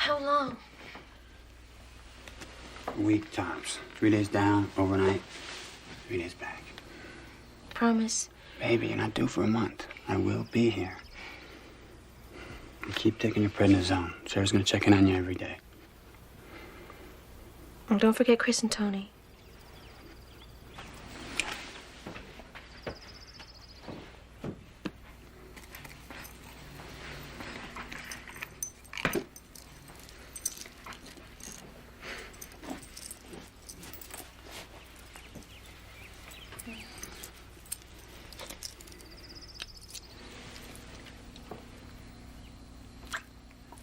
How long? A week tops. 3 days down, overnight, 3 days back. Promise? Baby, you're not due for a month. I will be here. And keep taking your prednisone. Sarah's gonna check in on you every day. And don't forget Chris and Tony.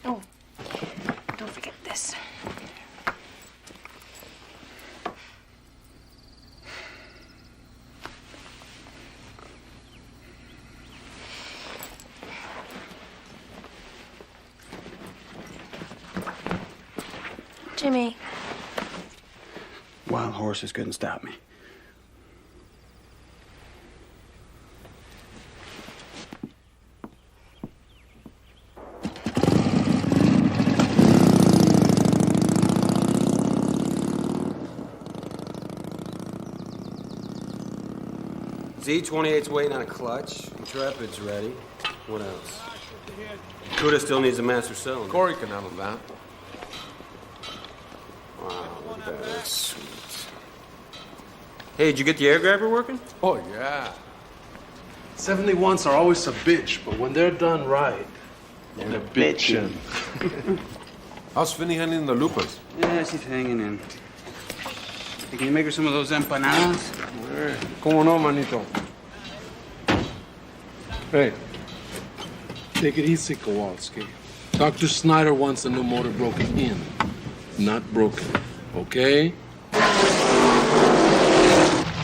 Oh, don't forget this. Jimmy. Wild horses couldn't stop me. Z28's waiting on a clutch. Intrepid's ready. What else? Cuda still needs a master cylinder. Corey can handle that. Wow, look at that. That's sweet. Hey, did you get the air grabber working? Oh, yeah. 71s are always a bitch, but when they're done right, they're bitchin'. How's Finny handling the lupus? Yeah, she's hanging in. Hey, can you make her some of those empanadas? ¿Cómo no, manito? Hey, take it easy, Kowalski. Dr. Snyder wants the new motor broken in, not broken, okay?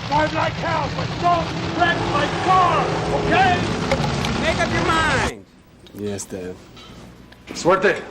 Drive like hell, but don't wreck my car, okay? Make up your mind. Yes, Dad. Suerte.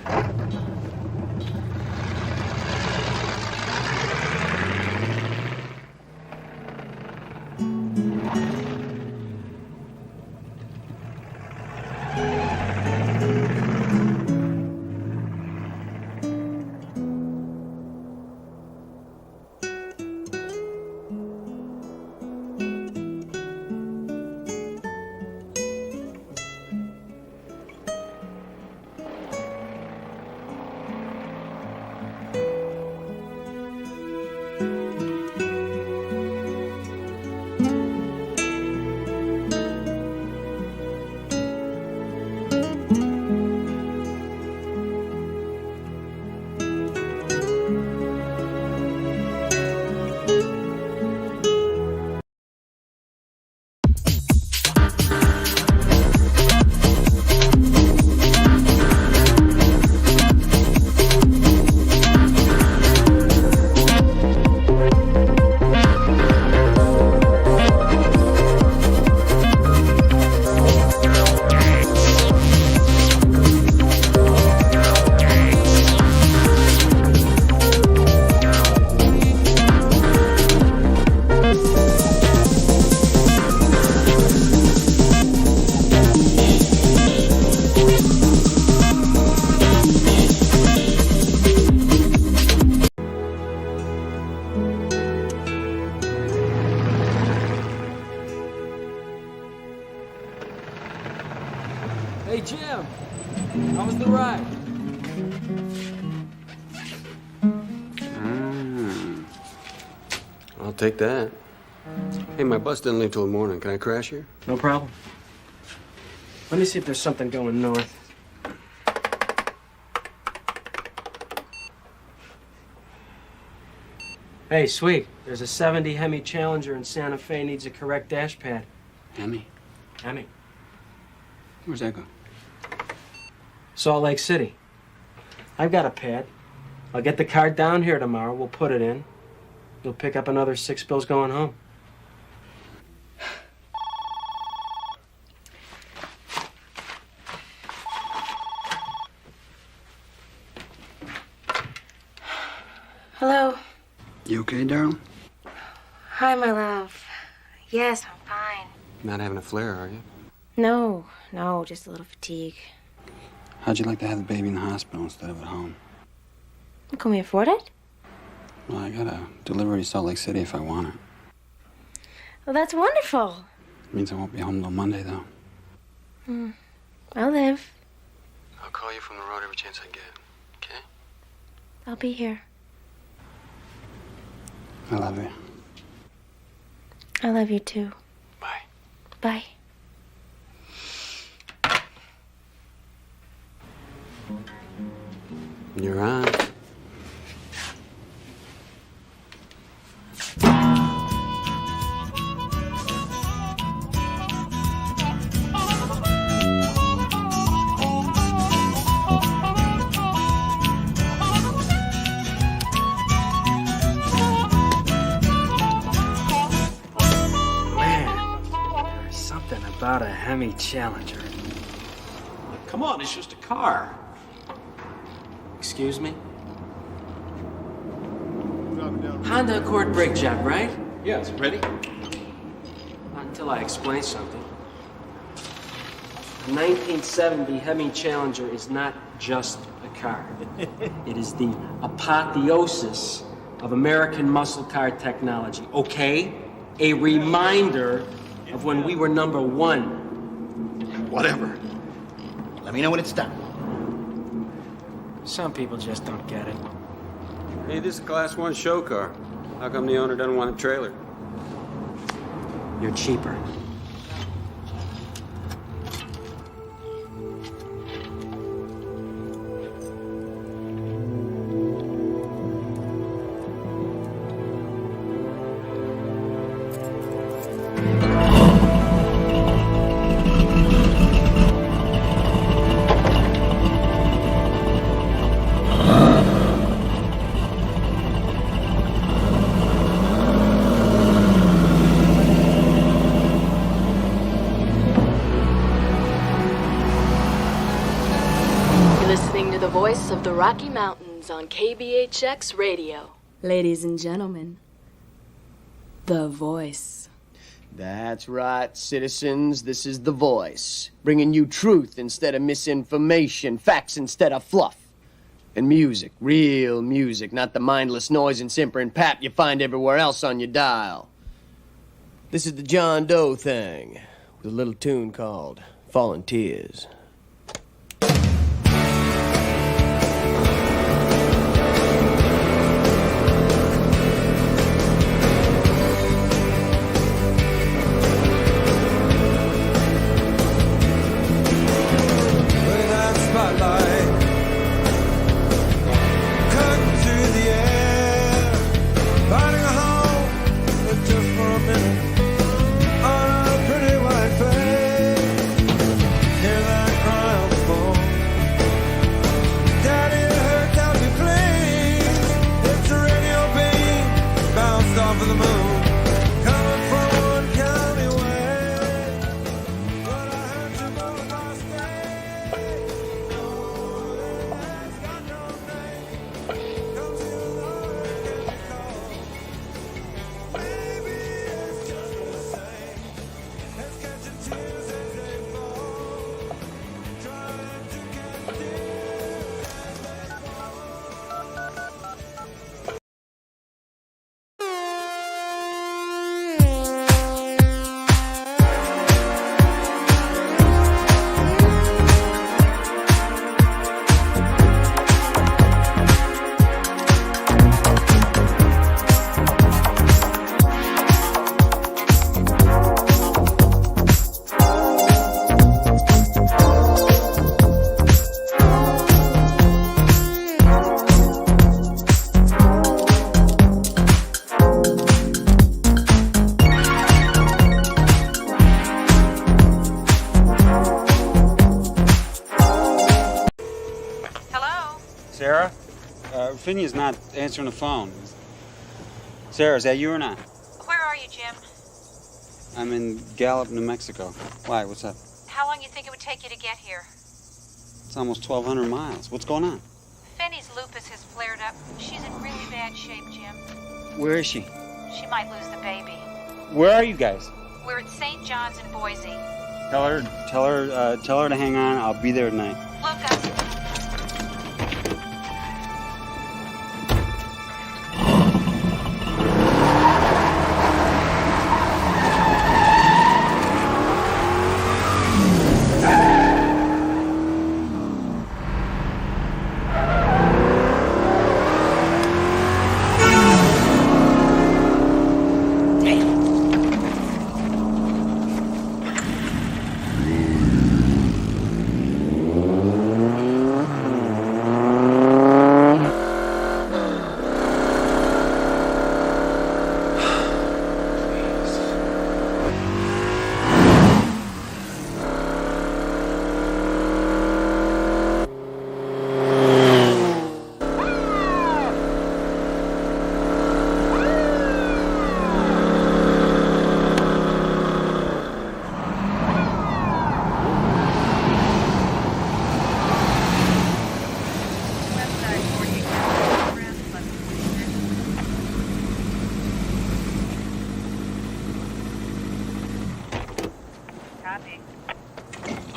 Jim, how was the ride? I'll take that. Hey, my bus didn't leave till the morning. Can I crash here? No problem. Let me see if there's something going north. Hey, sweet. There's a 70 Hemi Challenger in Santa Fe needs a correct dash pad. Hemi? Hemi. Where's that go? Salt Lake City. I've got a pad. I'll get the car down here tomorrow. We'll put it in. You'll pick up another 6 bills going home. Hello. You okay, darling? Hi, my love. Yes, I'm fine. Not having a flare, are you? No, just a little fatigue. How'd you like to have the baby in the hospital instead of at home? Can we afford it? Well, I gotta deliver to Salt Lake City if I want it. Well, that's wonderful. Means I won't be home till Monday, though. I'll live. I'll call you from the road every chance I get, okay? I'll be here. I love you. I love you too. Bye. Bye. You're on. Man, there's something about a Hemi Challenger. Come on, it's just a car. Excuse me? Honda Accord brake job, right? Yes, ready? Not until I explain something. The 1970 Hemi Challenger is not just a car. It is the apotheosis of American muscle car technology, okay? A reminder of when we were number one. Whatever. Let me know when it's done. Some people just don't get it. Hey, this is a Class 1 show car. How come the owner doesn't want a trailer? You're cheaper. Listening to the voice of the Rocky Mountains on KBHX Radio. Ladies and gentlemen, The Voice. That's right, citizens. This is The Voice, bringing you truth instead of misinformation, facts instead of fluff, and music, real music, not the mindless noise and simpering pap you find everywhere else on your dial. This is the John Doe thing, with a little tune called Fallen Tears. Hear that Finya's not answering the phone. Sarah, is that you or not? Where are you, Jim? I'm in Gallup, New Mexico. Why? What's up? How long you think it would take you to get here? It's almost 1,200 miles. What's going on? Finney's lupus has flared up. She's in really bad shape, Jim. Where is she? She might lose the baby. Where are you guys? We're at St. John's in Boise. Tell her to hang on. I'll be there tonight. Lucas.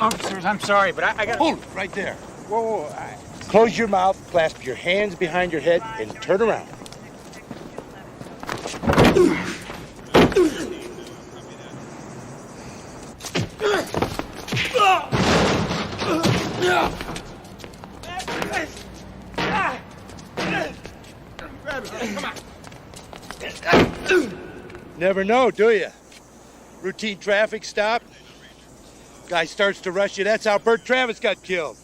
Officers, I'm sorry, but I got... Hold it right there. Whoa. Close your mouth, clasp your hands behind your head, and turn around. Never know, do you? Routine traffic stop. Guy starts to rush you. That's how Bert Travis got killed.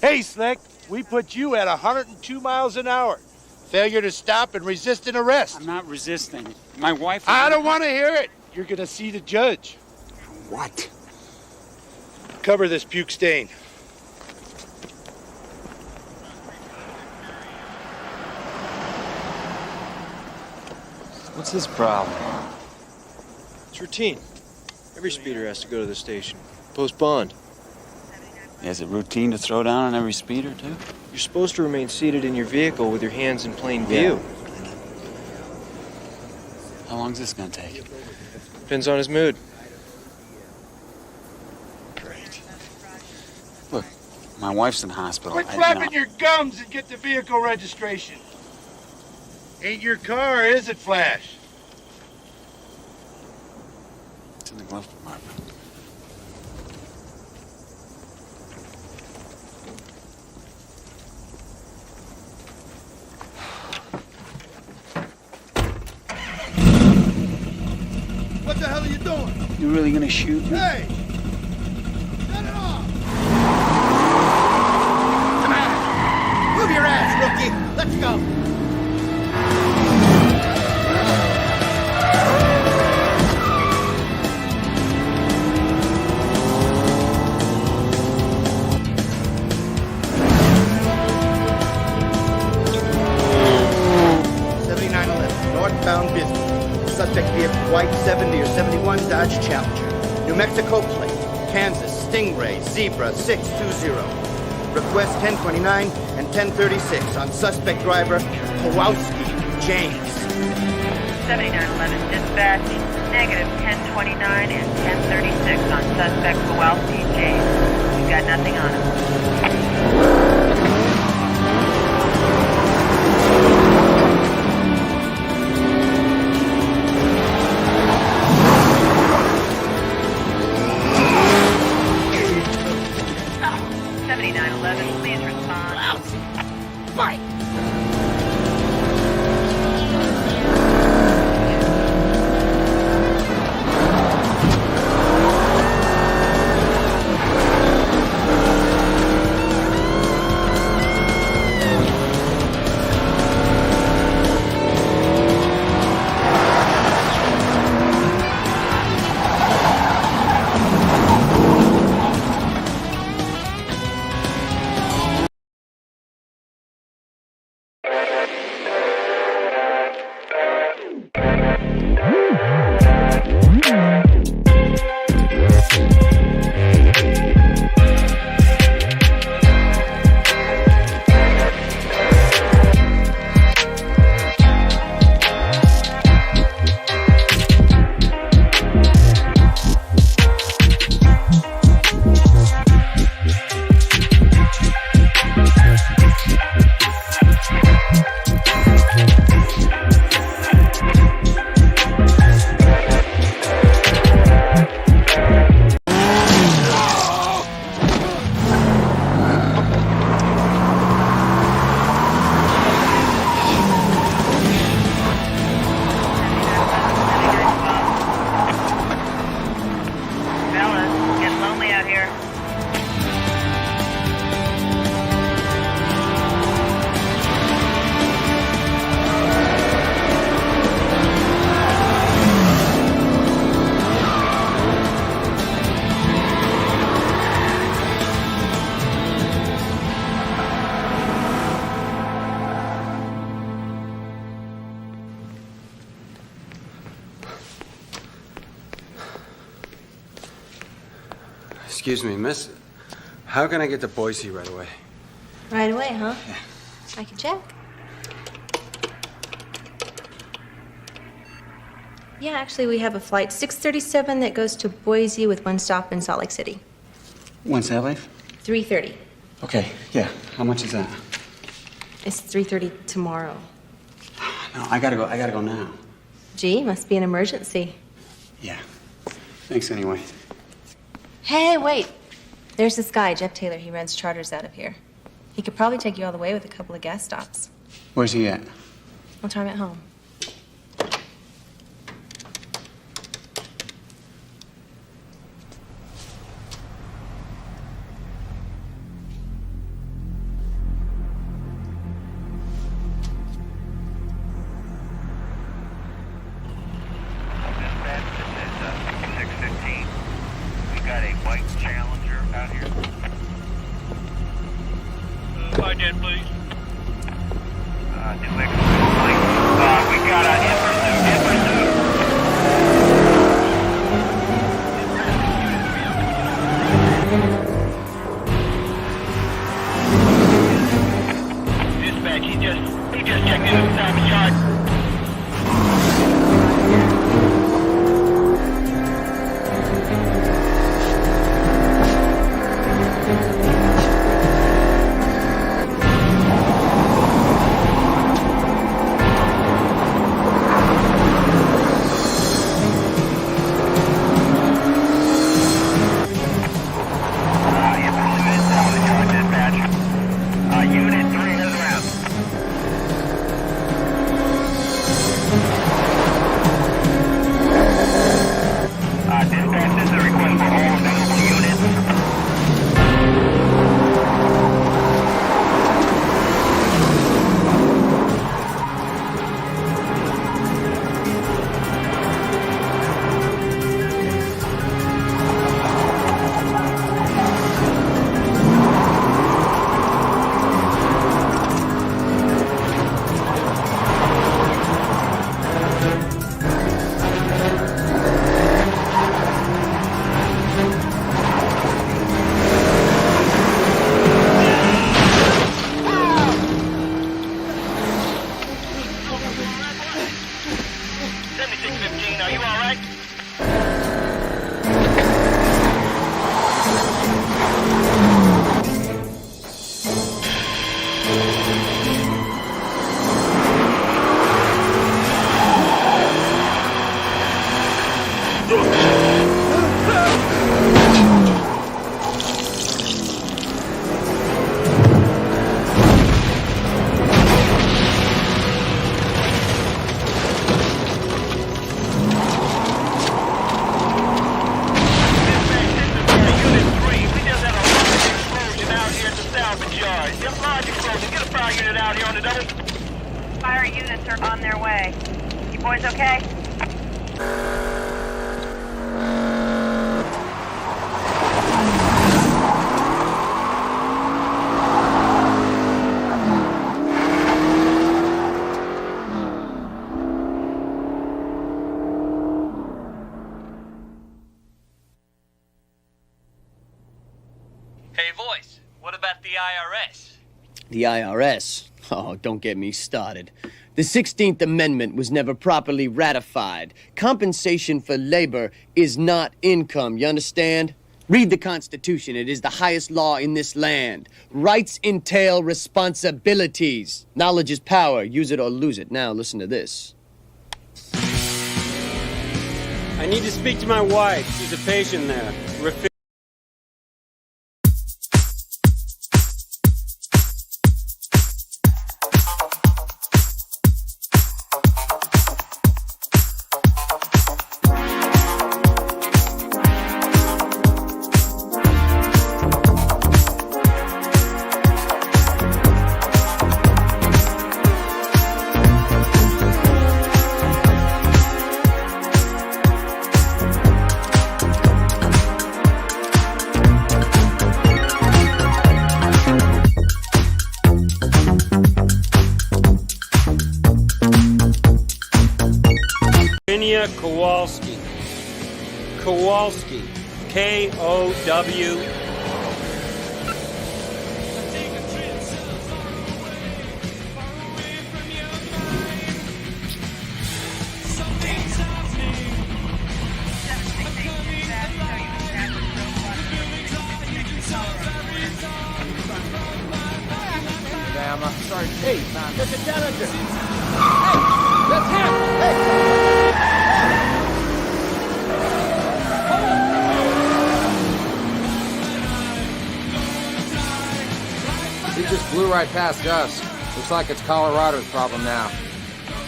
Hey, Slick, we put you at 102 miles an hour. Failure to stop and resist an arrest. I'm not resisting. My wife... I don't want to hear it. You're going to see the judge. What? Cover this puke stain. What's his problem? It's routine. Every speeder has to go to the station. Post bond. Is it routine to throw down on every speeder, too? You're supposed to remain seated in your vehicle with your hands in plain view. How long is this going to take? Depends on his mood. Great. Look, my wife's in the hospital. Quit flapping your gums and get the vehicle registration. Ain't your car, is it, Flash? It's in the glove compartment. What the hell are you doing? You really gonna shoot me? Hey! Shut it off! Come on! Move your ass, rookie! Let's go! Northbound business. Suspect vehicle white 70 or 71 Dodge Challenger. New Mexico plate. Kansas Stingray Zebra 620. Request 1029 and 1036 on suspect driver Kowalski James. 7911 dispatch. Negative 1029 and 1036 on suspect Kowalski James. We've got nothing on him. Please respond. Fight! Excuse me, miss. How can I get to Boise right away? Right away, huh? Yeah. I can check. Yeah, actually, we have a flight 637 that goes to Boise with one stop in Salt Lake City. When's that leave? 3:30. Okay, yeah. How much is that? It's 3:30 tomorrow. No, I gotta go now. Gee, must be an emergency. Yeah. Thanks anyway. Hey, wait. There's this guy, Jeff Taylor. He runs charters out of here. He could probably take you all the way with a couple of gas stops. Where's he at? I'll try him at home. The IRS? Oh, don't get me started. The 16th Amendment was never properly ratified. Compensation for labor is not income, you understand? Read the Constitution. It is the highest law in this land. Rights entail responsibilities. Knowledge is power. Use it or lose it. Now, listen to this. I need to speak to my wife. She's a patient there. KOW. Damn, I'm sorry. Hey, that's a Challenger. Hey, that's him. He just blew right past us. Looks like it's Colorado's problem now.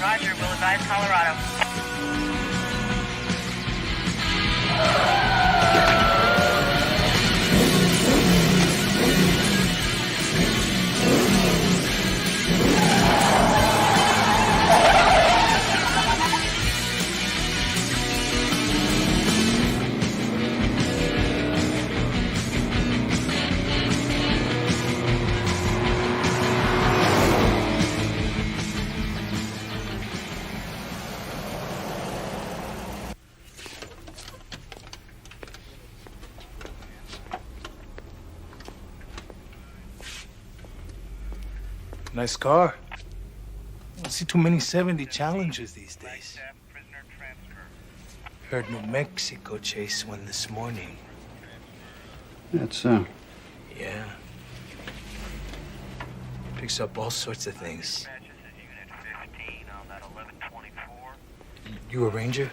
Roger, we'll advise Colorado. Nice car. I don't see too many 70 Challengers these days. Heard New Mexico chased one this morning. That's so. Yeah. Picks up all sorts of things. You a ranger?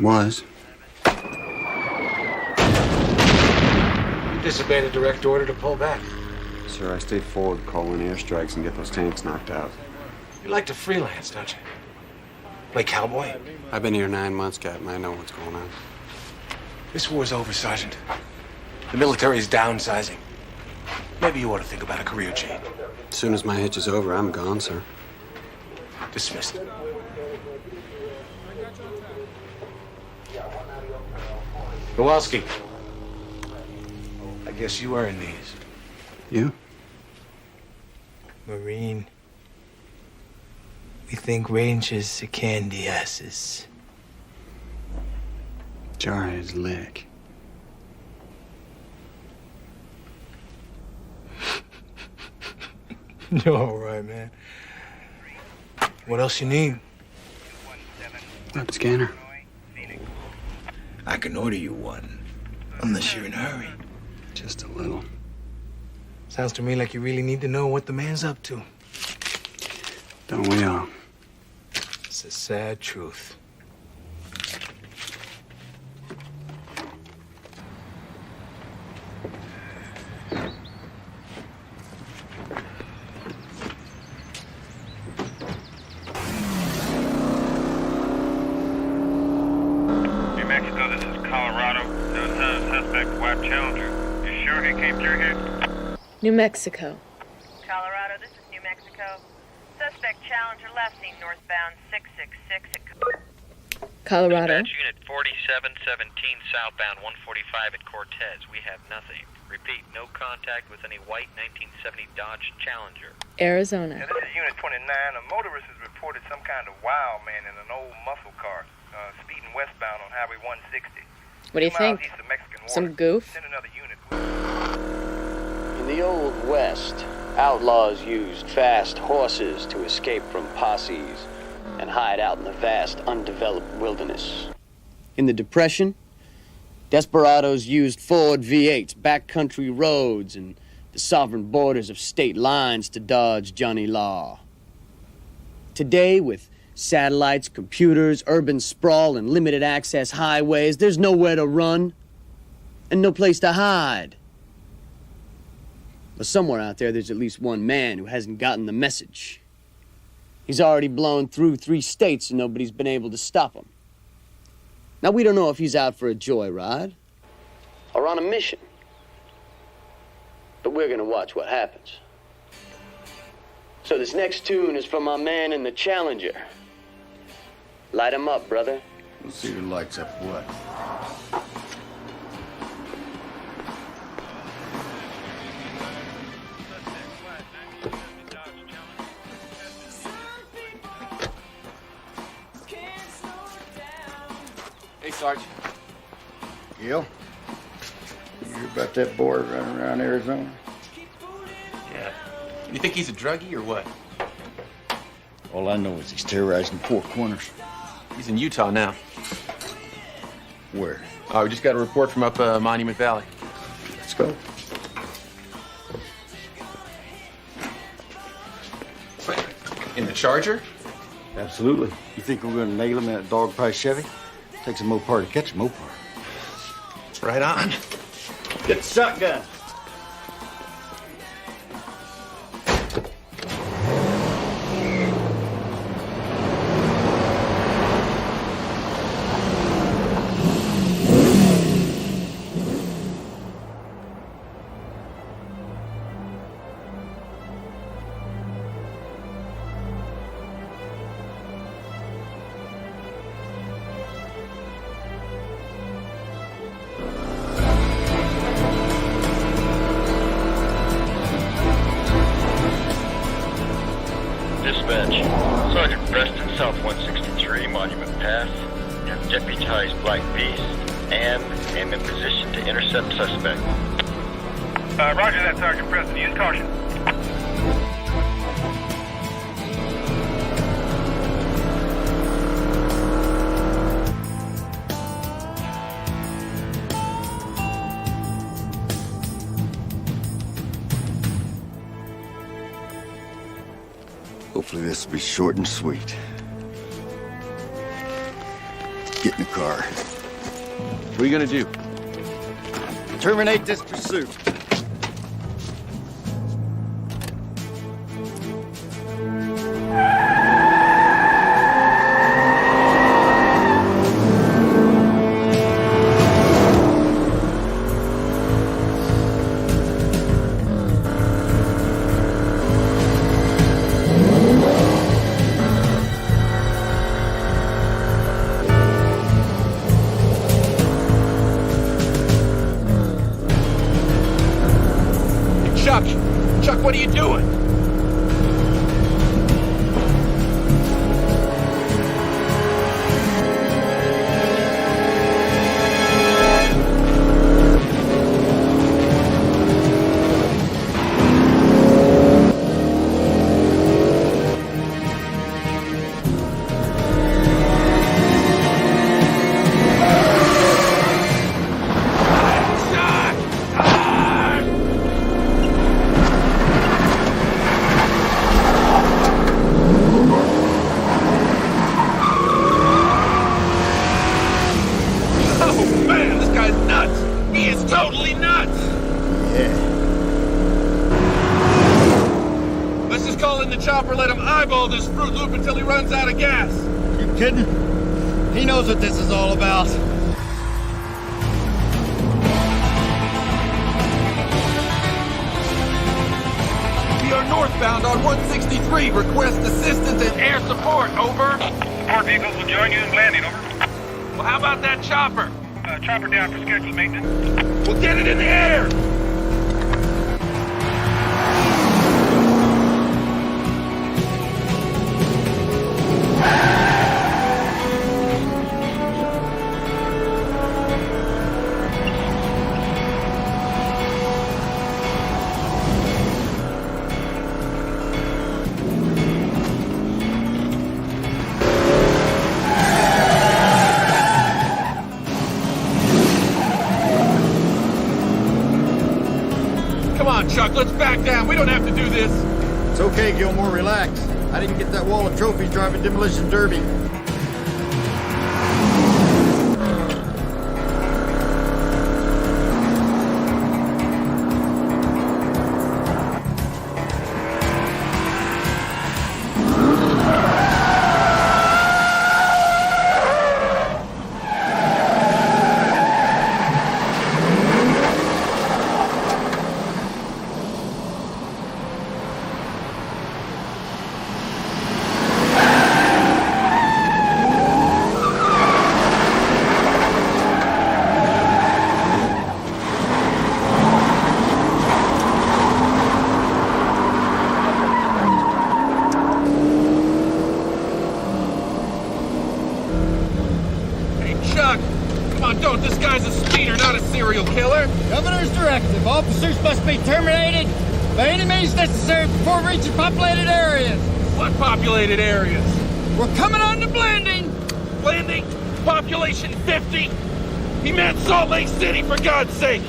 Was. You disobeyed a direct order to pull back. Sir, I stayed forward, call in airstrikes, and get those tanks knocked out. You like to freelance, don't you? Play cowboy? I've been here 9 months, Captain. I know what's going on. This war's over, Sergeant. The military's downsizing. Maybe you ought to think about a career change. As soon as my hitch is over, I'm gone, sir. Dismissed. Kowalski. I guess you earned these. You? Marine. We think Rangers are candy asses. Jar his lick. You're all right, man. What else you need? Web scanner. I can order you one, unless you're in a hurry. Just a little. Sounds to me like you really need to know what the man's up to. Don't we all? It's a sad truth. New Mexico, this is Colorado. No sign of suspect, white Challenger. You sure he came through here? New Mexico. Colorado, this is New Mexico. Suspect Challenger left seen northbound 666 at Colorado. Dispatch Unit 4717 southbound 145 at Cortez. We have nothing. Repeat, no contact with any white 1970 Dodge Challenger. Arizona. This is Unit 29. A motorist has reported some kind of wild man in an old muscle car, speeding westbound on Highway 160. What do you 2 miles think? east of Mexican Some Water. goof? Send another unit. In the Old West, outlaws used fast horses to escape from posses and hide out in the vast, undeveloped wilderness. In the Depression, desperados used Ford V8s, backcountry roads, and the sovereign borders of state lines to dodge Johnny Law. Today, with satellites, computers, urban sprawl, and limited access highways, there's nowhere to run and no place to hide. But somewhere out there's at least one man who hasn't gotten the message. He's already blown through 3 states and nobody's been able to stop him. Now, we don't know if he's out for a joyride or on a mission. But we're gonna watch what happens. So this next tune is from my man in the Challenger. Light him up, brother. Let's see who lights up what. Hey, Sarge. Gil, you hear about that boy running around Arizona? Yeah. You think he's a druggie or what? All I know is he's terrorizing four corners. He's in Utah now. Where? Oh, we just got a report from up Monument Valley. Let's go. In the Charger? Absolutely. You think we're gonna nail him in that dog-pie Chevy? Takes a Mopar to catch a Mopar. Right on. Get the shotgun. Dispatch. Sergeant Preston, South 163, Monument Path. You have deputized Black Beast and am in position to intercept suspect. Roger that, Sergeant Preston. Use caution. Hopefully this will be short and sweet. Get in the car. What are you gonna do? Terminate this pursuit. Chuck, what are you doing? Let him eyeball this Fruit Loop until he runs out of gas. You kidding? He knows what this is all about. We are northbound on 163. Request assistance and air support. Over. Support vehicles will join you in landing. Over. Well, how about that chopper? Chopper down for scheduled maintenance. We'll get it in the air. Chuck, let's back down. We don't have to do this. It's okay, Gilmore. Relax. I didn't get that wall of trophies driving demolition derby. Doc. Come on, don't. This guy's a speeder, not a serial killer. Governor's directive. Officers must be terminated by any means necessary before reaching populated areas. What populated areas? We're coming on to Blanding. Blanding? Population 50? He meant Salt Lake City, for God's sake.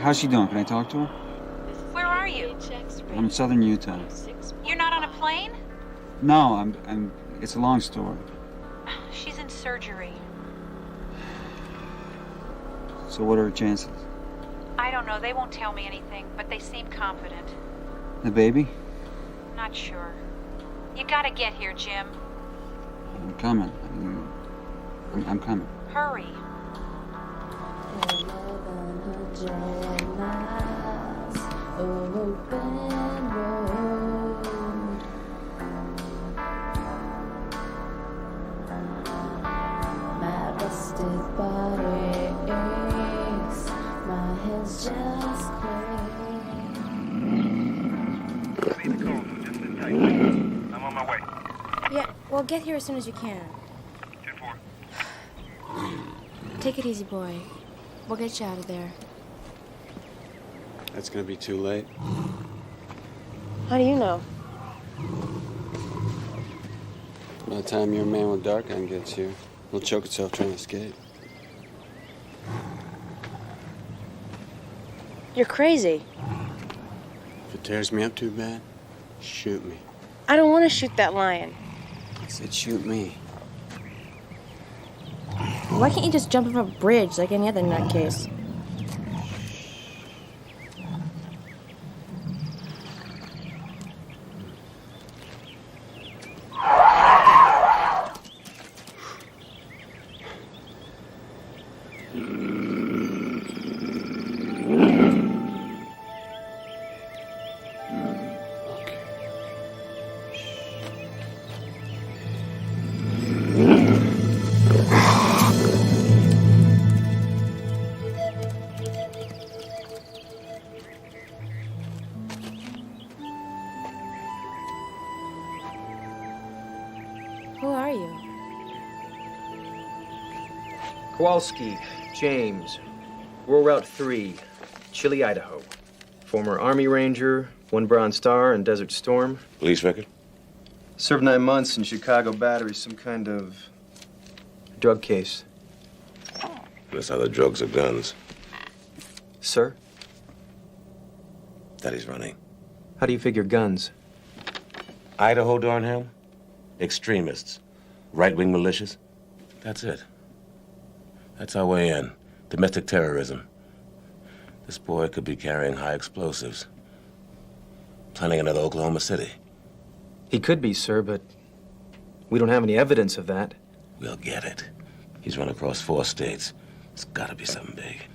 How's she doing? Can I talk to her? Where are you? I'm in southern Utah. You're not on a plane? No, it's a long story. She's in surgery. So what are her chances? I don't know. They won't tell me anything, but they seem confident. The baby? Not sure. You gotta get here, Jim. I'm coming. I'm coming. Hurry. I'm on my way. Yeah, well, get here as soon as you can. 10-4. Take it easy, boy. We'll get you out of there. That's gonna be too late. How do you know? By the time your man with dark gun gets here, he'll choke itself trying to escape. You're crazy. If it tears me up too bad, shoot me. I don't want to shoot that lion. I said shoot me. Why can't you just jump off a bridge like any other nutcase? Who are you? Kowalski, James, Rural Route 3, Chile, Idaho. Former Army Ranger, 1 Bronze Star in Desert Storm. Police record? Served 9 months in Chicago Battery, some kind of drug case. That's either drugs or guns. Sir? That he's running. How do you figure guns? Idaho, Dornham? Extremists. Right-wing militias? That's it. That's our way in. Domestic terrorism. This boy could be carrying high explosives. Planning another Oklahoma City. He could be, sir, but we don't have any evidence of that. We'll get it. He's run across 4 states. It's gotta be something big.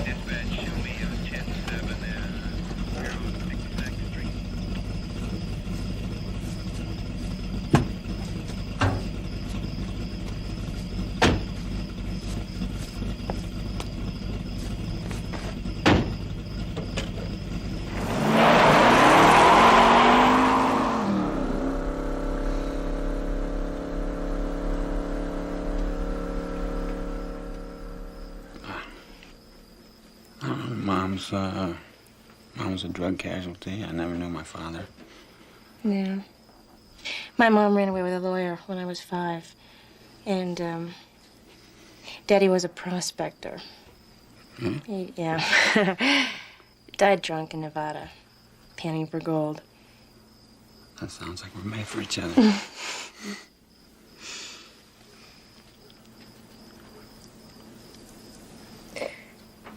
Dispatch, Mom's a drug casualty. I never knew my father. Yeah. My mom ran away with a lawyer when I was 5. And, Daddy was a prospector. Hmm? Yeah. Died drunk in Nevada, panning for gold. That sounds like we're made for each other.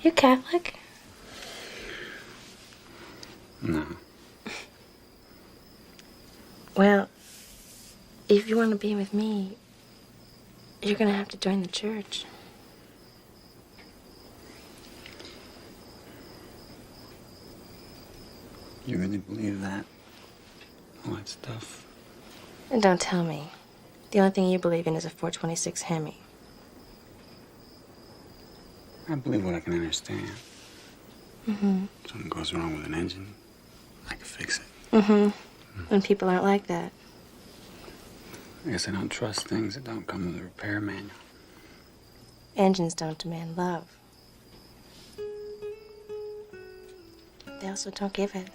You Catholic? No. Well, if you want to be with me, you're gonna have to join the church. You really believe that? All that stuff? And don't tell me. The only thing you believe in is a 426 Hemi. I believe what I can understand. Mm-hmm. Something goes wrong with an engine, I can fix it. Mm-hmm. And people aren't like that. I guess I don't trust things that don't come with a repair manual. Engines don't demand love. They also don't give it.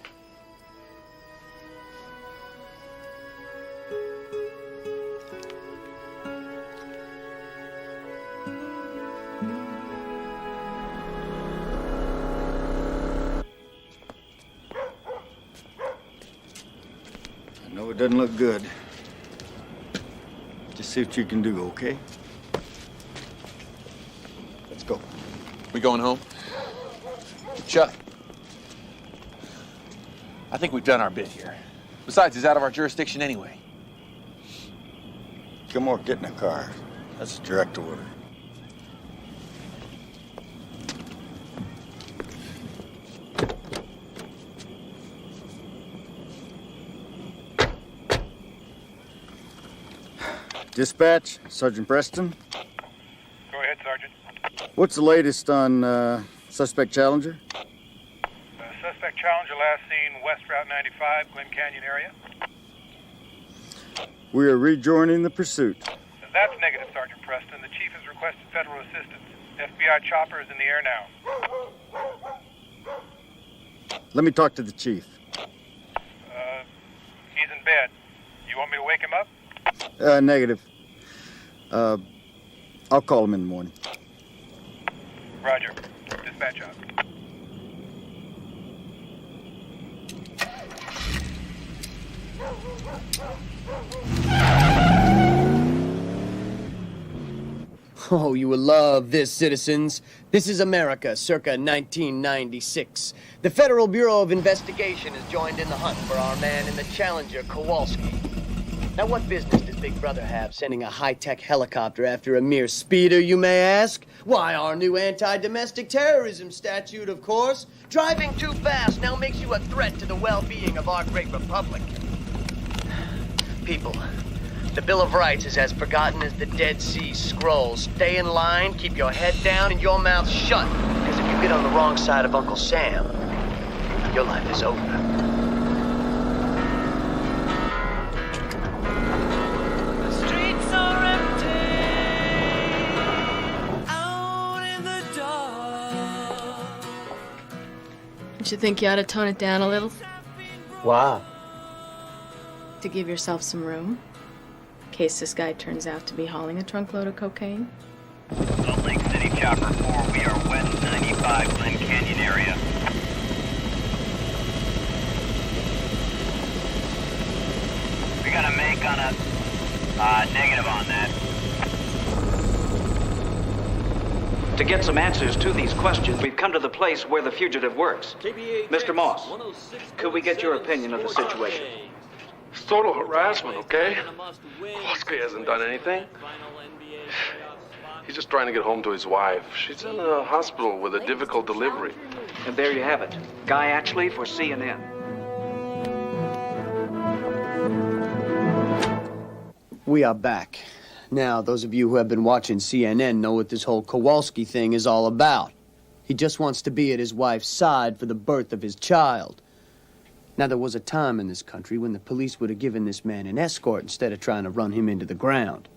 I know it doesn't look good. Just see what you can do, okay? Let's go. We going home? Chuck, I think we've done our bit here. Besides, he's out of our jurisdiction anyway. Come on, get in the car. That's a direct order. Dispatch, Sergeant Preston. Go ahead, Sergeant. What's the latest on suspect Challenger? Suspect Challenger last seen West Route 95, Glen Canyon area. We are rejoining the pursuit. That's negative, Sergeant Preston. The chief has requested federal assistance. FBI chopper is in the air now. Let me talk to the chief. He's in bed. You want me to wake him up? Negative. I'll call him in the morning. Roger. Dispatch out. Oh, you will love this, citizens. This is America, circa 1996. The Federal Bureau of Investigation has joined in the hunt for our man in the Challenger, Kowalski. Now, what business does Big Brother have sending a high-tech helicopter after a mere speeder, you may ask? Why, our new anti-domestic terrorism statute, of course. Driving too fast now makes you a threat to the well-being of our great republic. People, the Bill of Rights is as forgotten as the Dead Sea Scrolls. Stay in line, keep your head down and your mouth shut. Because if you get on the wrong side of Uncle Sam, your life is over. Don't you think you ought to tone it down a little? Wow. To give yourself some room, in case this guy turns out to be hauling a trunkload of cocaine? Salt Lake City Chopper 4, we are West 95, Glen Canyon area. We got a make on us. Negative on that. To get some answers to these questions, we've come to the place where the fugitive works. Mr. Moss, could we get your opinion of the situation? It's total harassment, okay? Kowalski hasn't done anything. He's just trying to get home to his wife. She's in a hospital with a difficult delivery. And there you have it. Guy Atchley for CNN. We are back. Now, those of you who have been watching CNN know what this whole Kowalski thing is all about. He just wants to be at his wife's side for the birth of his child. Now, there was a time in this country when the police would have given this man an escort instead of trying to run him into the ground.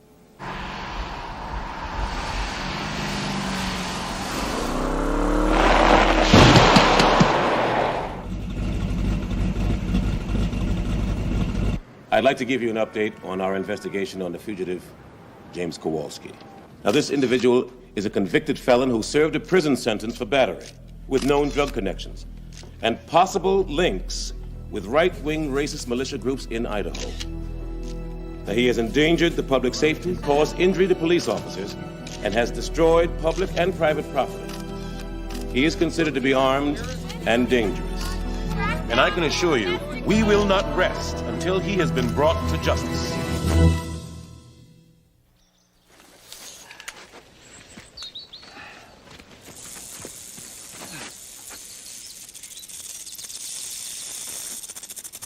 I'd like to give you an update on our investigation on the fugitive, James Kowalski. Now, this individual is a convicted felon who served a prison sentence for battery with known drug connections and possible links with right-wing racist militia groups in Idaho. Now, he has endangered the public safety, caused injury to police officers, and has destroyed public and private property. He is considered to be armed and dangerous. And I can assure you, we will not rest until he has been brought to justice.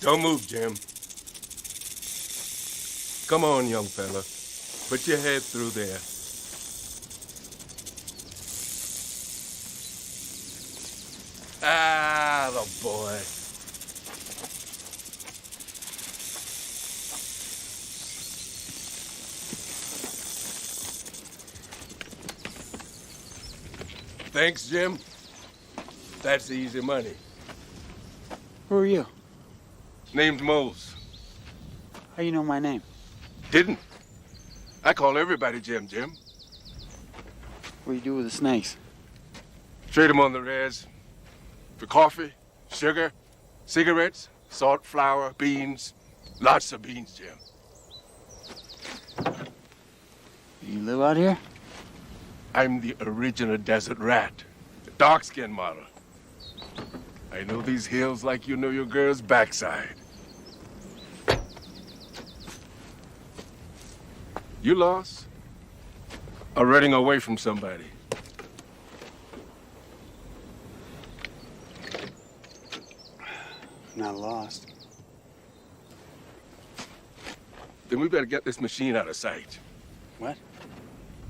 Don't move, Jim. Come on, young fella. Put your head through there. Ah, the boy. Thanks, Jim. That's easy money. Who are you? Name's Mose. How you know my name? Didn't. I call everybody Jim. What do you do with the snakes? Trade them on the res. For coffee, sugar, cigarettes, salt, flour, beans. Lots of beans, Jim. You live out here? I'm the original desert rat, the dark-skinned model. I know these hills like you know your girl's backside. You lost? Or running away from somebody? Not lost. Then we better get this machine out of sight. What?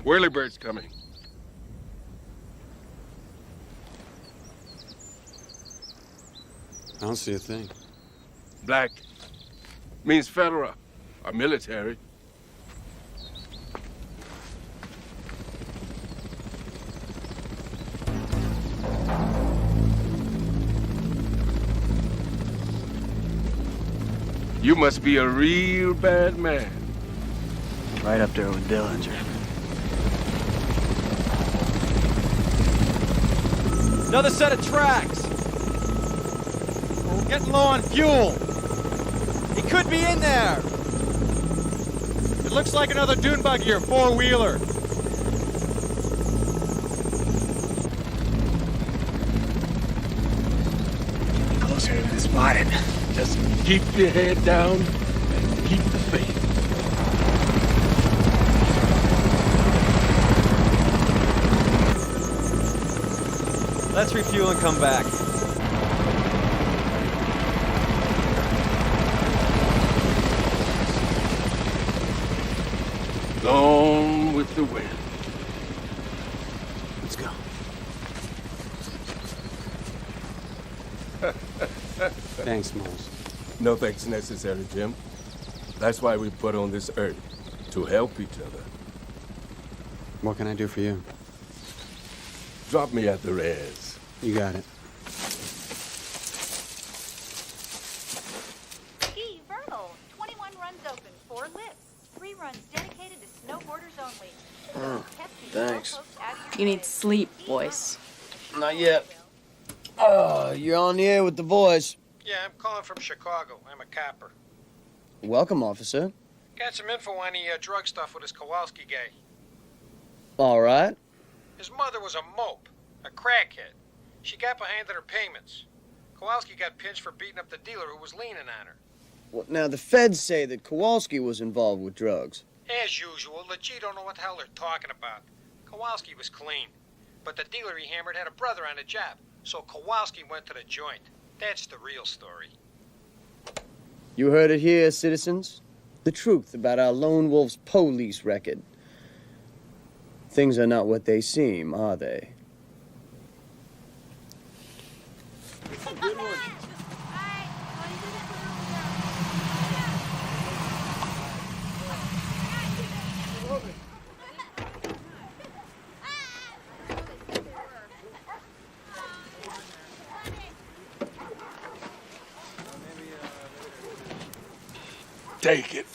Whirlybird's coming. I don't see a thing. Black. Means federal. Or military. You must be a real bad man. Right up there with Dillinger. Another set of tracks. We're getting low on fuel. He could be in there. It looks like another dune buggy or four-wheeler. Closer to this spotted. Just keep your head down and keep the faith. Let's refuel and come back. Gone with the wind. Let's go. Thanks, Mose. No thanks necessary, Jim. That's why we put on this earth, to help each other. What can I do for you? Drop me at the res. You got it. Ski Vernal, 21 runs open, 4 lifts, 3 runs dedicated to snowboarders only. Thanks. You need sleep, boys. Not yet. You're on the air with the voice. Yeah, I'm calling from Chicago. I'm a copper. Welcome, officer. Got some info on the drug stuff with this Kowalski guy. All right. His mother was a mope, a crackhead. She got behind on her payments. Kowalski got pinched for beating up the dealer who was leaning on her. Well, now, the feds say that Kowalski was involved with drugs. As usual, the G don't know what the hell they're talking about. Kowalski was clean. But the dealer he hammered had a brother on the job, so Kowalski went to the joint. That's the real story. You heard it here, citizens. The truth about our lone wolf's police record. Things are not what they seem, are they? take it.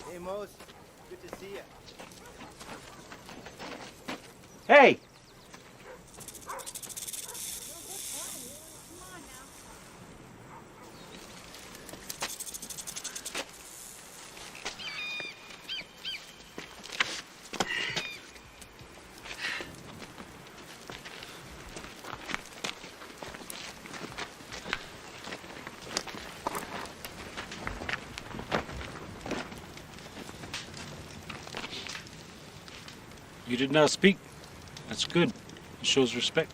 Hey, Mose. Good to see you. Hey! You did not speak. That's good. It shows respect.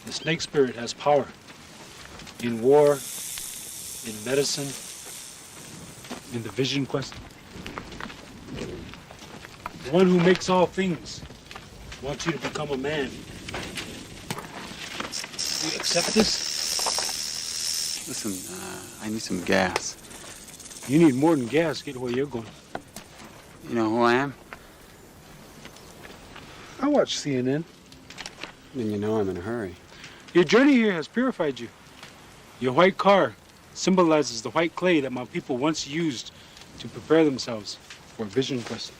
The snake spirit has power in war, in medicine, in the vision quest. The one who makes all things wants you to become a man. You accept this? Listen, I need some gas. You need more than gas. Get where you're going. You know who I am? I watch CNN. Then you know I'm in a hurry. Your journey here has purified you. Your white car symbolizes the white clay that my people once used to prepare themselves for vision quest.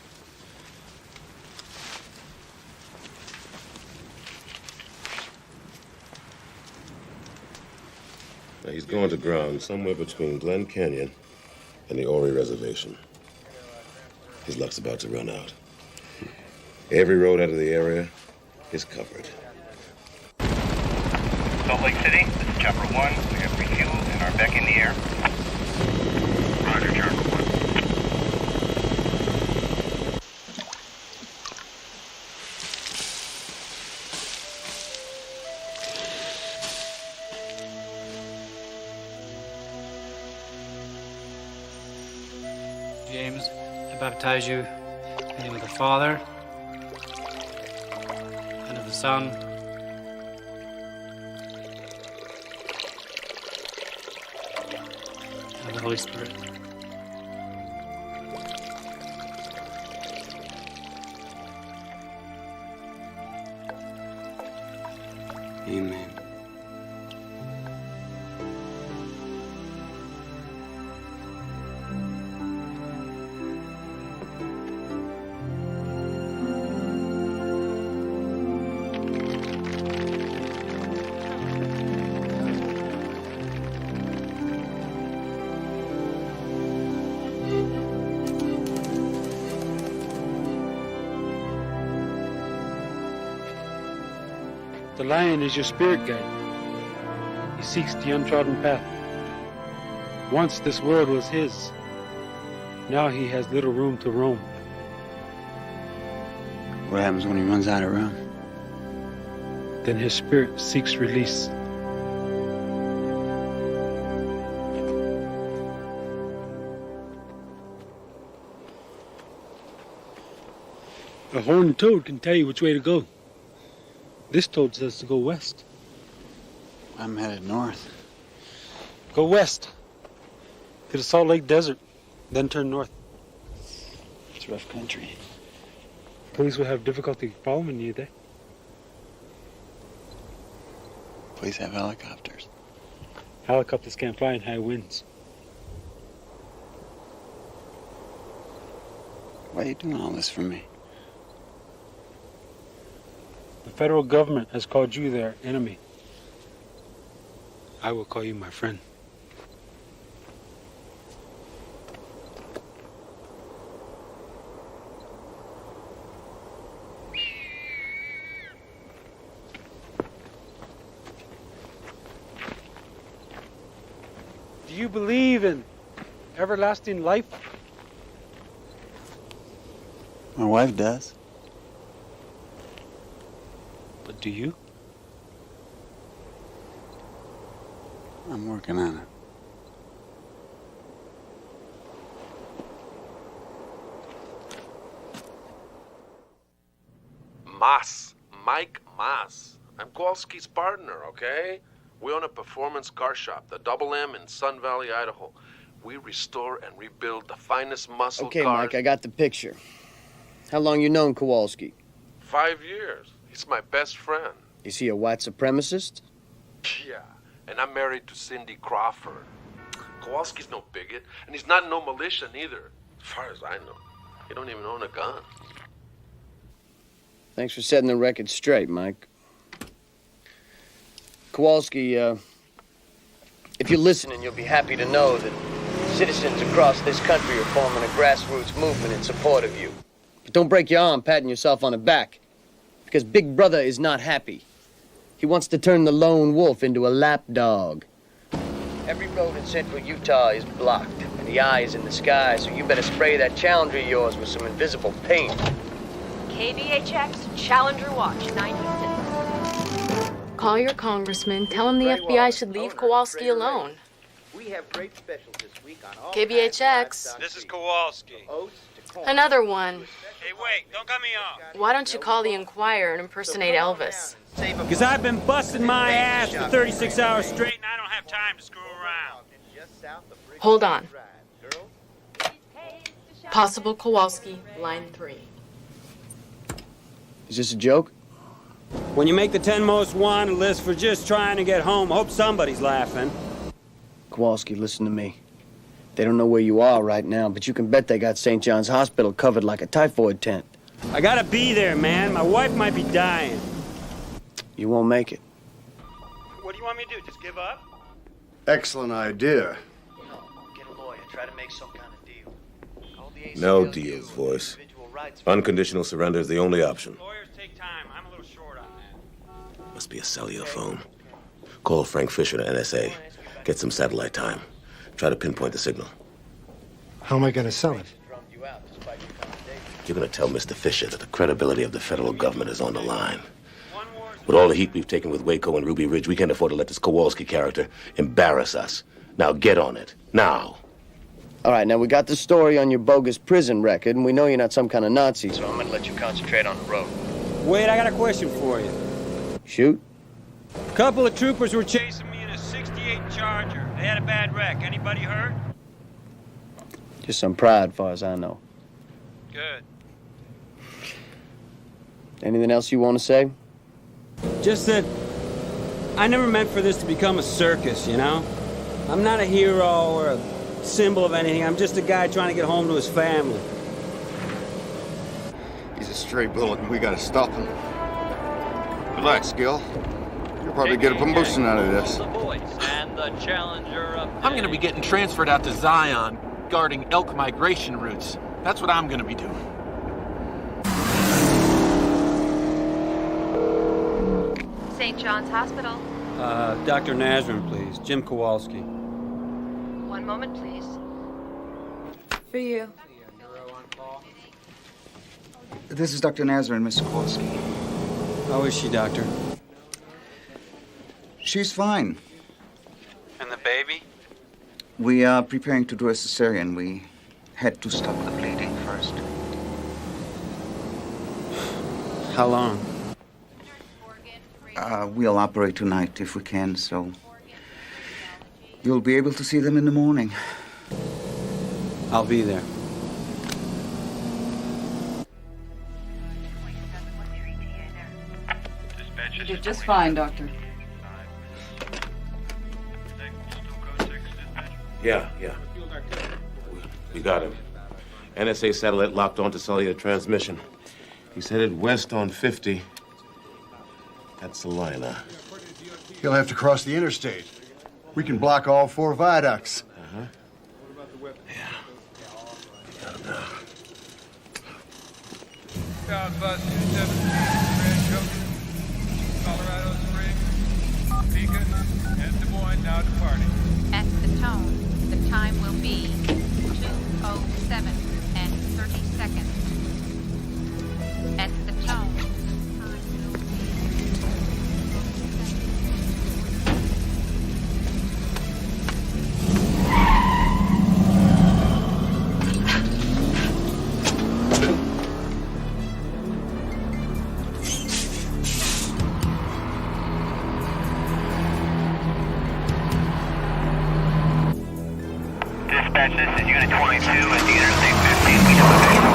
Now, he's going to ground somewhere between Glen Canyon and the Ori Reservation. His luck's about to run out. Every road out of the area is covered. Salt Lake City, this is Chopper 1. We have refueled and are back in the air. Roger, Chopper 1. James, I baptize you in the name of the Father, and of the Son, and of the Holy Spirit. Amen. The lion is your spirit guide. He seeks the untrodden path. Once this world was his. Now he has little room to roam. What happens when he runs out of room? Then his spirit seeks release. A horned toad can tell you which way to go. This toad says to go west. I'm headed north. Go west. To the Salt Lake Desert. Then turn north. It's rough country. Police will have difficulty following you there. Police have helicopters. Helicopters can't fly in high winds. Why are you doing all this for me? The federal government has called you their enemy. I will call you my friend. Do you believe in everlasting life? My wife does. But do you? I'm working on it. Mike Mas. I'm Kowalski's partner, okay? We own a performance car shop, the Double M in Sun Valley, Idaho. We restore and rebuild the finest muscle Okay, cars. Mike, I got the picture. How long you known Kowalski? 5 years. He's my best friend. Is he a white supremacist? Yeah, and I'm married to Cindy Crawford. Kowalski's no bigot, and he's not no militia neither. As far as I know, he don't even own a gun. Thanks for setting the record straight, Mike. Kowalski, if you're listening, you'll be happy to know that citizens across this country are forming a grassroots movement in support of you. But don't break your arm patting yourself on the back, because Big Brother is not happy. He wants to turn the lone wolf into a lapdog. Every road in central Utah is blocked, and the eye is in the sky, so you better spray that Challenger of yours with some invisible paint. KVHX, Challenger Watch, 96. Call your congressman, tell him the FBI should leave Kowalski alone. We have great specials this week on all KVHX. This is Kowalski. Another one. Hey, wait, don't cut me off. Why don't you call the Enquirer and impersonate Elvis? Because I've been busting my ass for 36 hours straight, and I don't have time to screw around. Hold on. Possible Kowalski, line 3. Is this a joke? When you make the 10 most wanted list for just trying to get home, hope somebody's laughing. Kowalski, listen to me. They don't know where you are right now, but you can bet they got St. John's Hospital covered like a typhoid tent. I gotta be there, man. My wife might be dying. You won't make it. What do you want me to do? Just give up? Excellent idea. No, get a lawyer. Try to make some kind of deal. No deals, voice. Unconditional surrender is the only option. Lawyers take time. I'm a little short on that. Must be a cellular phone. Call Frank Fisher to NSA. Get some satellite time. Try to pinpoint the signal. How am I going to sell it? You're going to tell Mr. Fisher that the credibility of the federal government is on the line. With all the heat we've taken with Waco and Ruby Ridge, we can't afford to let this Kowalski character embarrass us. Now get on it. Now. All right, now we got the story on your bogus prison record, and we know you're not some kind of Nazi, so I'm gonna let you concentrate on the road. Wait, I got a question for you. Shoot. A couple of troopers were chasing me. Me in a 68 Charger. They had a bad wreck. Anybody hurt? Just some pride, far as I know. Good. Anything else you want to say? Just that I never meant for this to become a circus, you know? I'm not a hero or a symbol of anything. I'm just a guy trying to get home to his family. He's a stray bullet, and we gotta stop him. Relax, Gil. You'll probably get a promotion out of this. And the Challenger up I'm gonna be getting transferred out to Zion, guarding elk migration routes. That's what I'm gonna be doing. St. John's Hospital. Dr. Nazareth, please. Jim Kowalski. One moment, please. For you. This is Dr. Nazareth, Mr. Kowalski. How is she, Doctor? She's fine. And the baby? We are preparing to do a cesarean. We had to stop the bleeding first. How long? We'll operate tonight if we can, so you'll be able to see them in the morning. I'll be there. You did just fine, Doctor. Yeah. We got him. NSA satellite locked onto cellular transmission. He's headed west on 50. That's Salina. He'll have to cross the interstate. We can block all 4 viaducts. Bound bus 273, Grand Junction, Colorado Springs, Beacon, and Des Moines now departing. At the tone, the time will be 2:07 and 30 seconds. At the tone. Dispatch, this is Unit 22 at the Interstate 15. We have a visual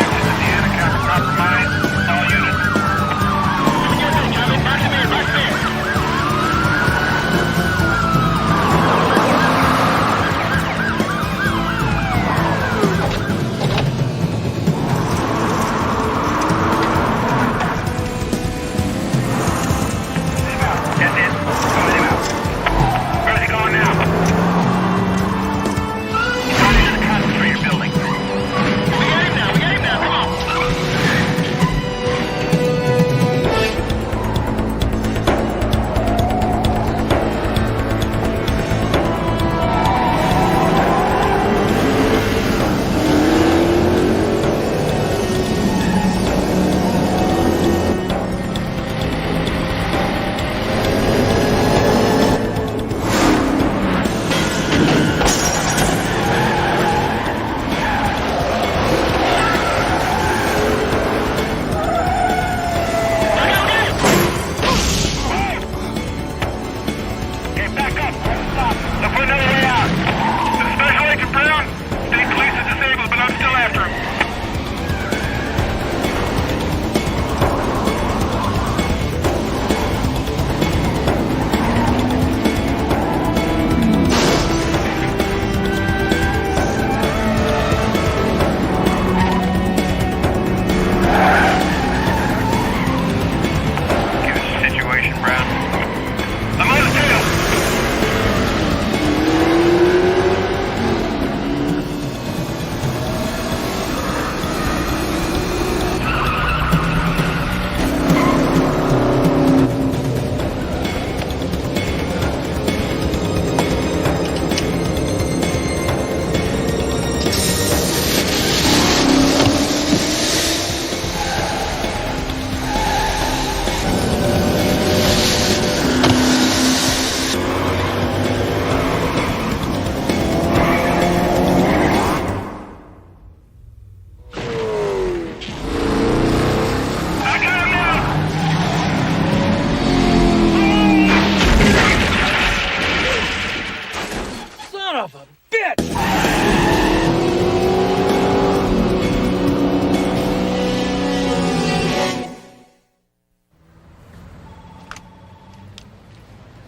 suspect Challenger. Dispatch, put us in pursuit.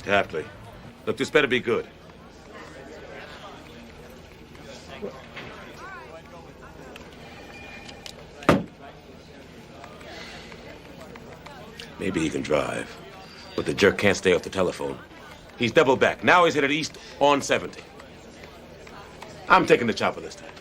Tapley. Look, this better be good. Maybe he can drive, but the jerk can't stay off the telephone. He's double back. Now he's headed east on 70. I'm taking the chopper this time.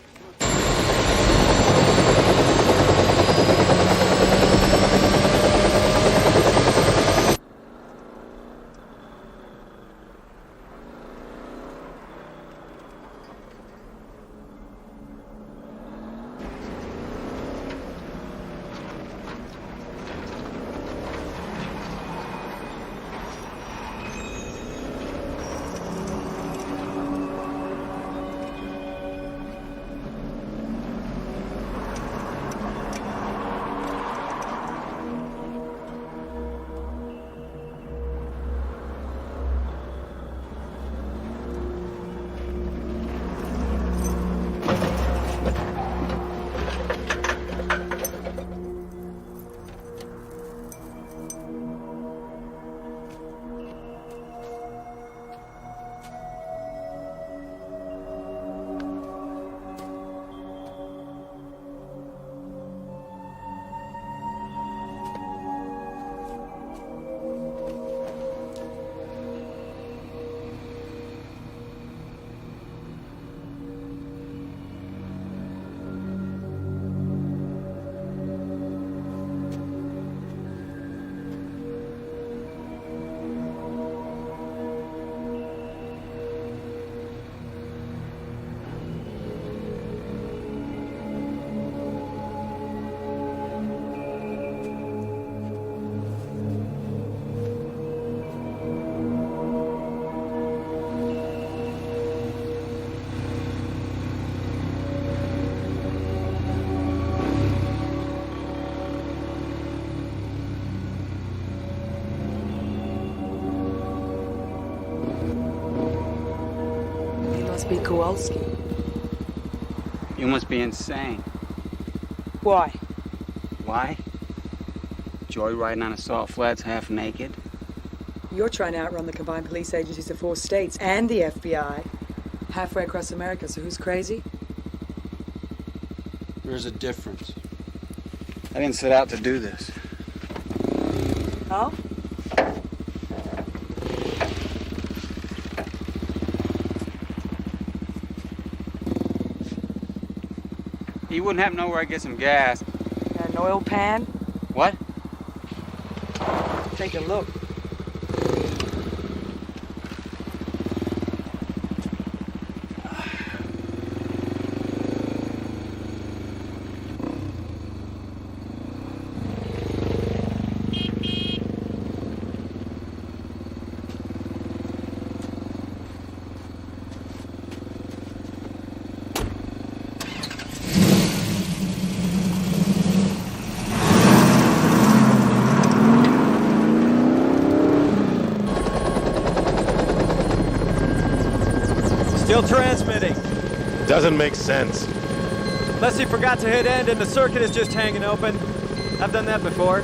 must be Kowalski. You must be insane. Why? Why? Joyriding on assault flats half naked? You're trying to outrun the combined police agencies of 4 states and the FBI. Halfway across America, so who's crazy? There's a difference. I didn't set out to do this. Oh? You wouldn't happen to know where I get some gas? An oil pan? What? Take a look. Still transmitting. Doesn't make sense. Unless he forgot to hit end and the circuit is just hanging open. I've done that before.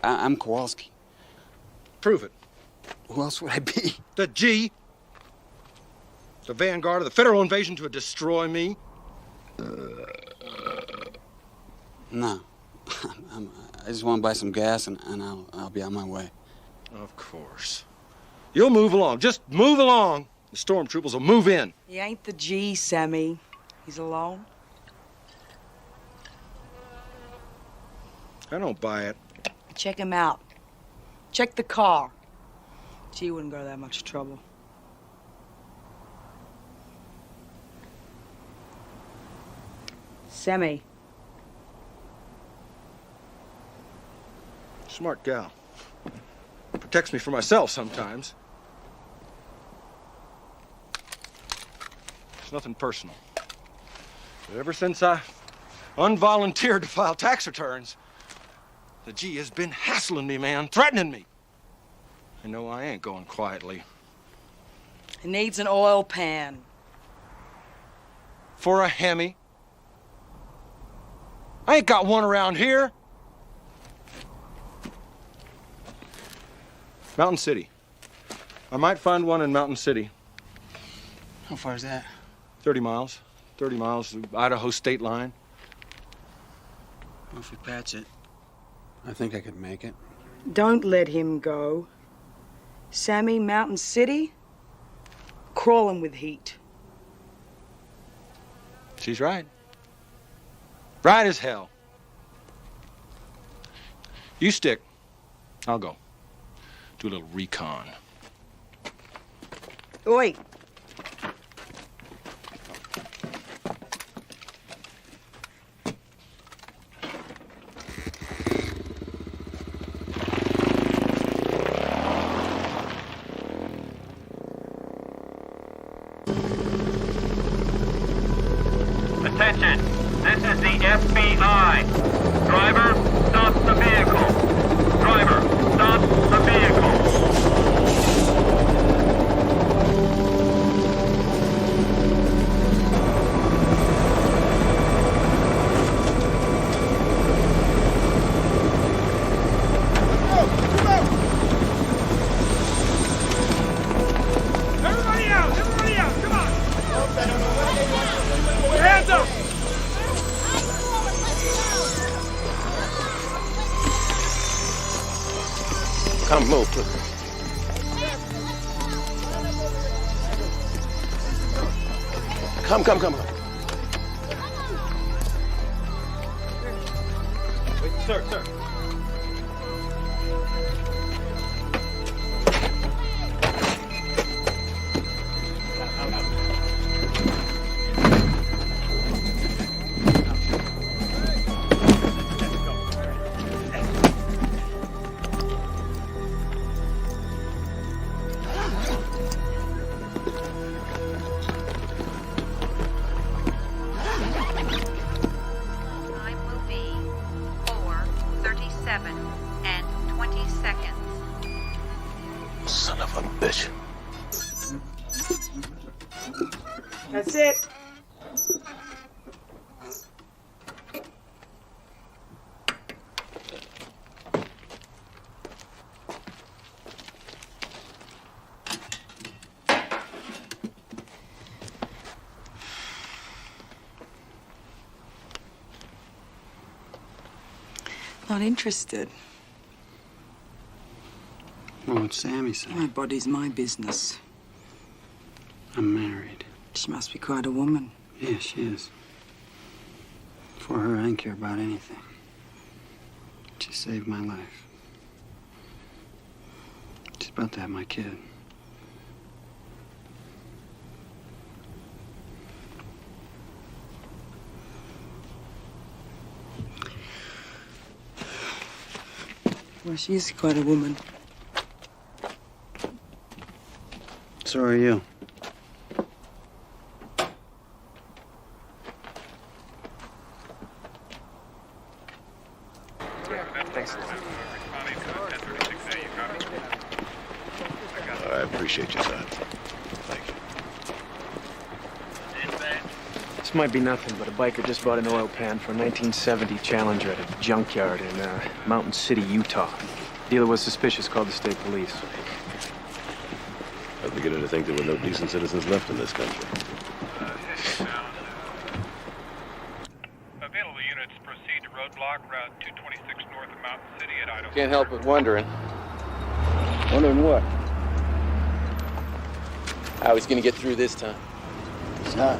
I'm Kowalski. Prove it. Who else would I be? The G. The vanguard of the federal invasion to destroy me. No. I just want to buy some gas and I'll be on my way. Of course. You'll move along. Just move along. The stormtroopers will move in. He ain't the G, Sammy. He's alone. I don't buy it. Check him out. Check the car. G wouldn't go to that much trouble. Sammy. Smart gal. Protects me from myself sometimes. It's nothing personal. But ever since I unvolunteered to file tax returns, the G has been hassling me, man, threatening me. I know I ain't going quietly. He needs an oil pan. For a Hemi? I ain't got one around here. Mountain City. I might find one in Mountain City. How far is that? 30 miles. 30 miles to the Idaho state line. Well, if we patch it, I think I could make it. Don't let him go. Sammy, Mountain City? Crawling with heat. She's right. Right as hell. You stick. I'll go. Do a little recon. Oi. Attention, this is the FBI. Driver, stop the vehicle. Driver, stop the vehicle. Everybody out! Everybody out! Come on! Hands up! Come move, please. Come. Wait, sir. Time will be 4:37 and 20 seconds. Son of a bitch. That's it. Not interested. Well, what's Sammy say? My body's my business. I'm married. She must be quite a woman. Yeah, she is. For her, I didn't care about anything. She saved my life. She's about to have my kid. Well, she's quite a woman. So are you. Thanks. I appreciate your time. This might be nothing, but a biker just bought an oil pan for a 1970 Challenger at a junkyard in Mountain City, Utah. Dealer was suspicious, called the state police. I'm beginning to think there were no decent citizens left in this country. Available units proceed to roadblock Route 226 north of Mountain City at Idaho. Can't help but wondering. Wondering what? How he's gonna get through this time. It's not.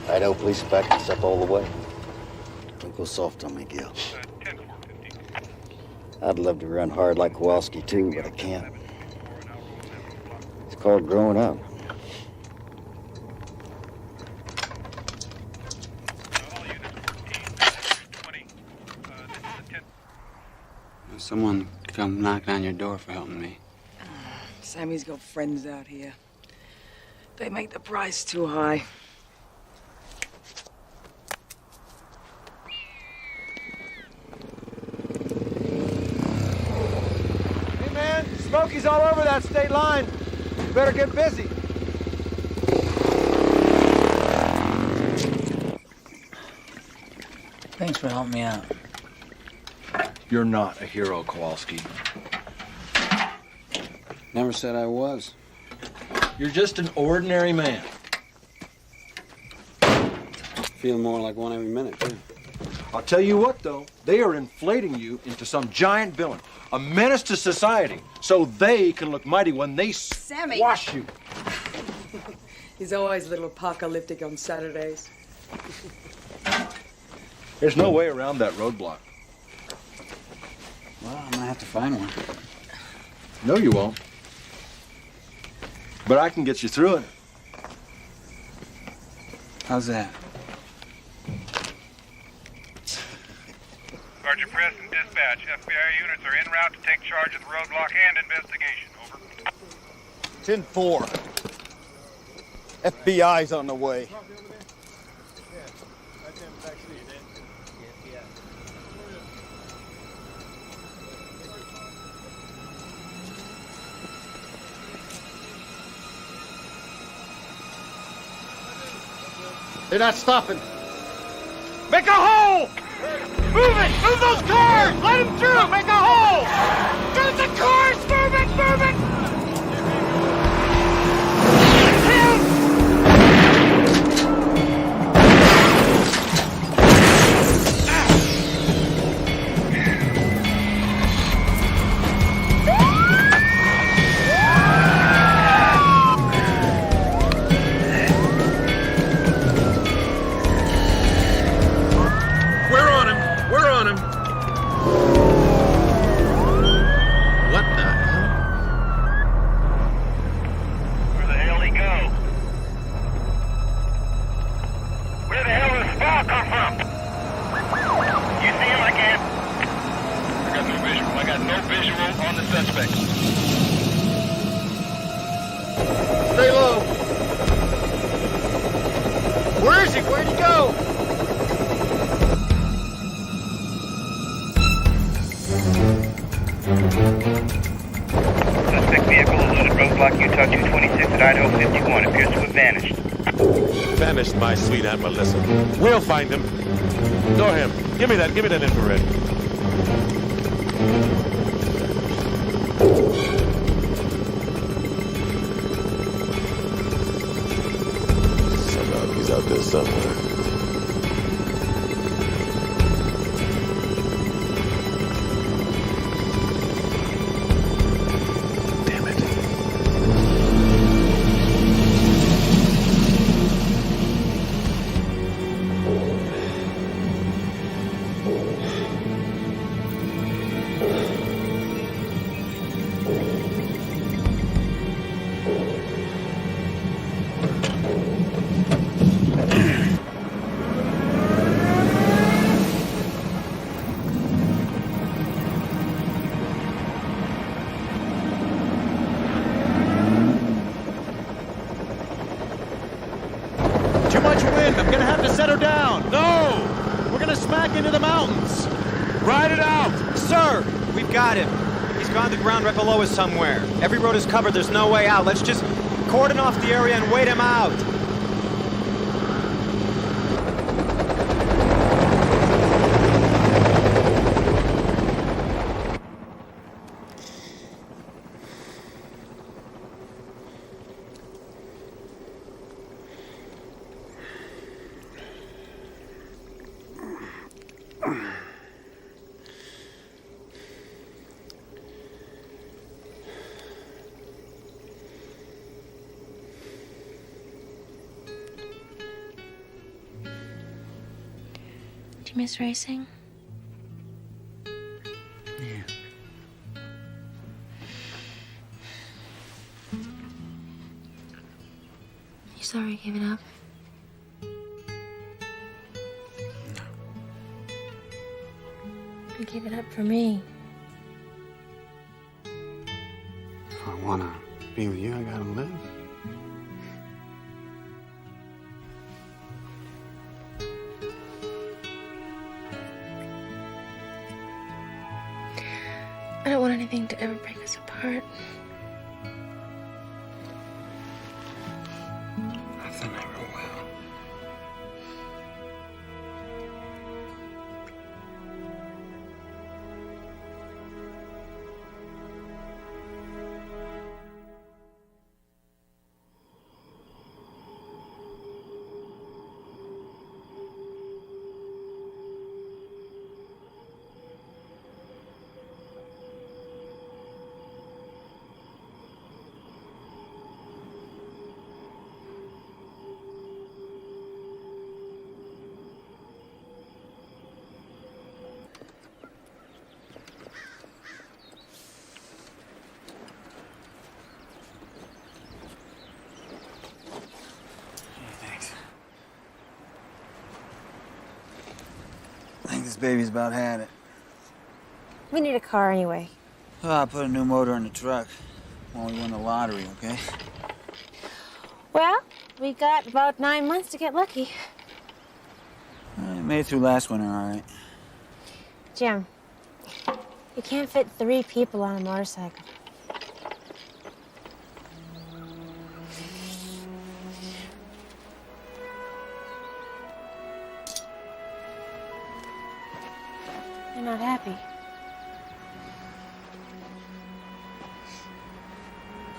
Idaho police are backing us up all the way. Don't go soft on me, Gil. I'd love to run hard like Kowalski, too, but I can't. It's called growing up. Someone come knocking on your door for helping me. Sammy's got friends out here. They make the price too high. Hey, man, Smokey's all over that state line. You better get busy. Thanks for helping me out. You're not a hero, Kowalski. Never said I was. You're just an ordinary man. Feel more like one every minute, too. I'll tell you what, though. They are inflating you into some giant villain, a menace to society, so they can look mighty when they squash you. He's always a little apocalyptic on Saturdays. There's no way around that roadblock. Well, I'm gonna have to find one. No, you won't. But I can get you through it. How's that? Sergeant Preston, dispatch. FBI units are en route to take charge of the roadblock and investigation. Over. 10-4. FBI's on the way. They're not stopping. Make a hole! Move it! Move those cars! Let them through! Make a hole! Move the cars! Move it! Move it! got visual on the suspect. Stay low. Where is he? Where'd he go? Suspect vehicle eluded roadblock Utah 226 at Idaho 51. Appears to have vanished. Vanished, my sweet Aunt Melissa. We'll find him. Ignore him. Give me that infrared. Somehow he's out there somewhere. Too much wind. I'm gonna have to set her down. No! We're gonna smack into the mountains. Ride it out! Sir, we've got him. He's gone to the ground right below us somewhere. Every road is covered. There's no way out. Let's just cordon off the area and wait him out. Do you miss racing? Yeah. You sorry you gave it up? You gave it up for me. If I wanna be with you, I gotta live. I don't want anything to ever break us apart. Nothing ever will. I think this baby's about had it. We need a car anyway. Oh, I put a new motor in the truck when we won the lottery, okay? Well, we got about 9 months to get lucky. I made it through last winter, all right. Jim, you can't fit 3 people on a motorcycle. You're not happy.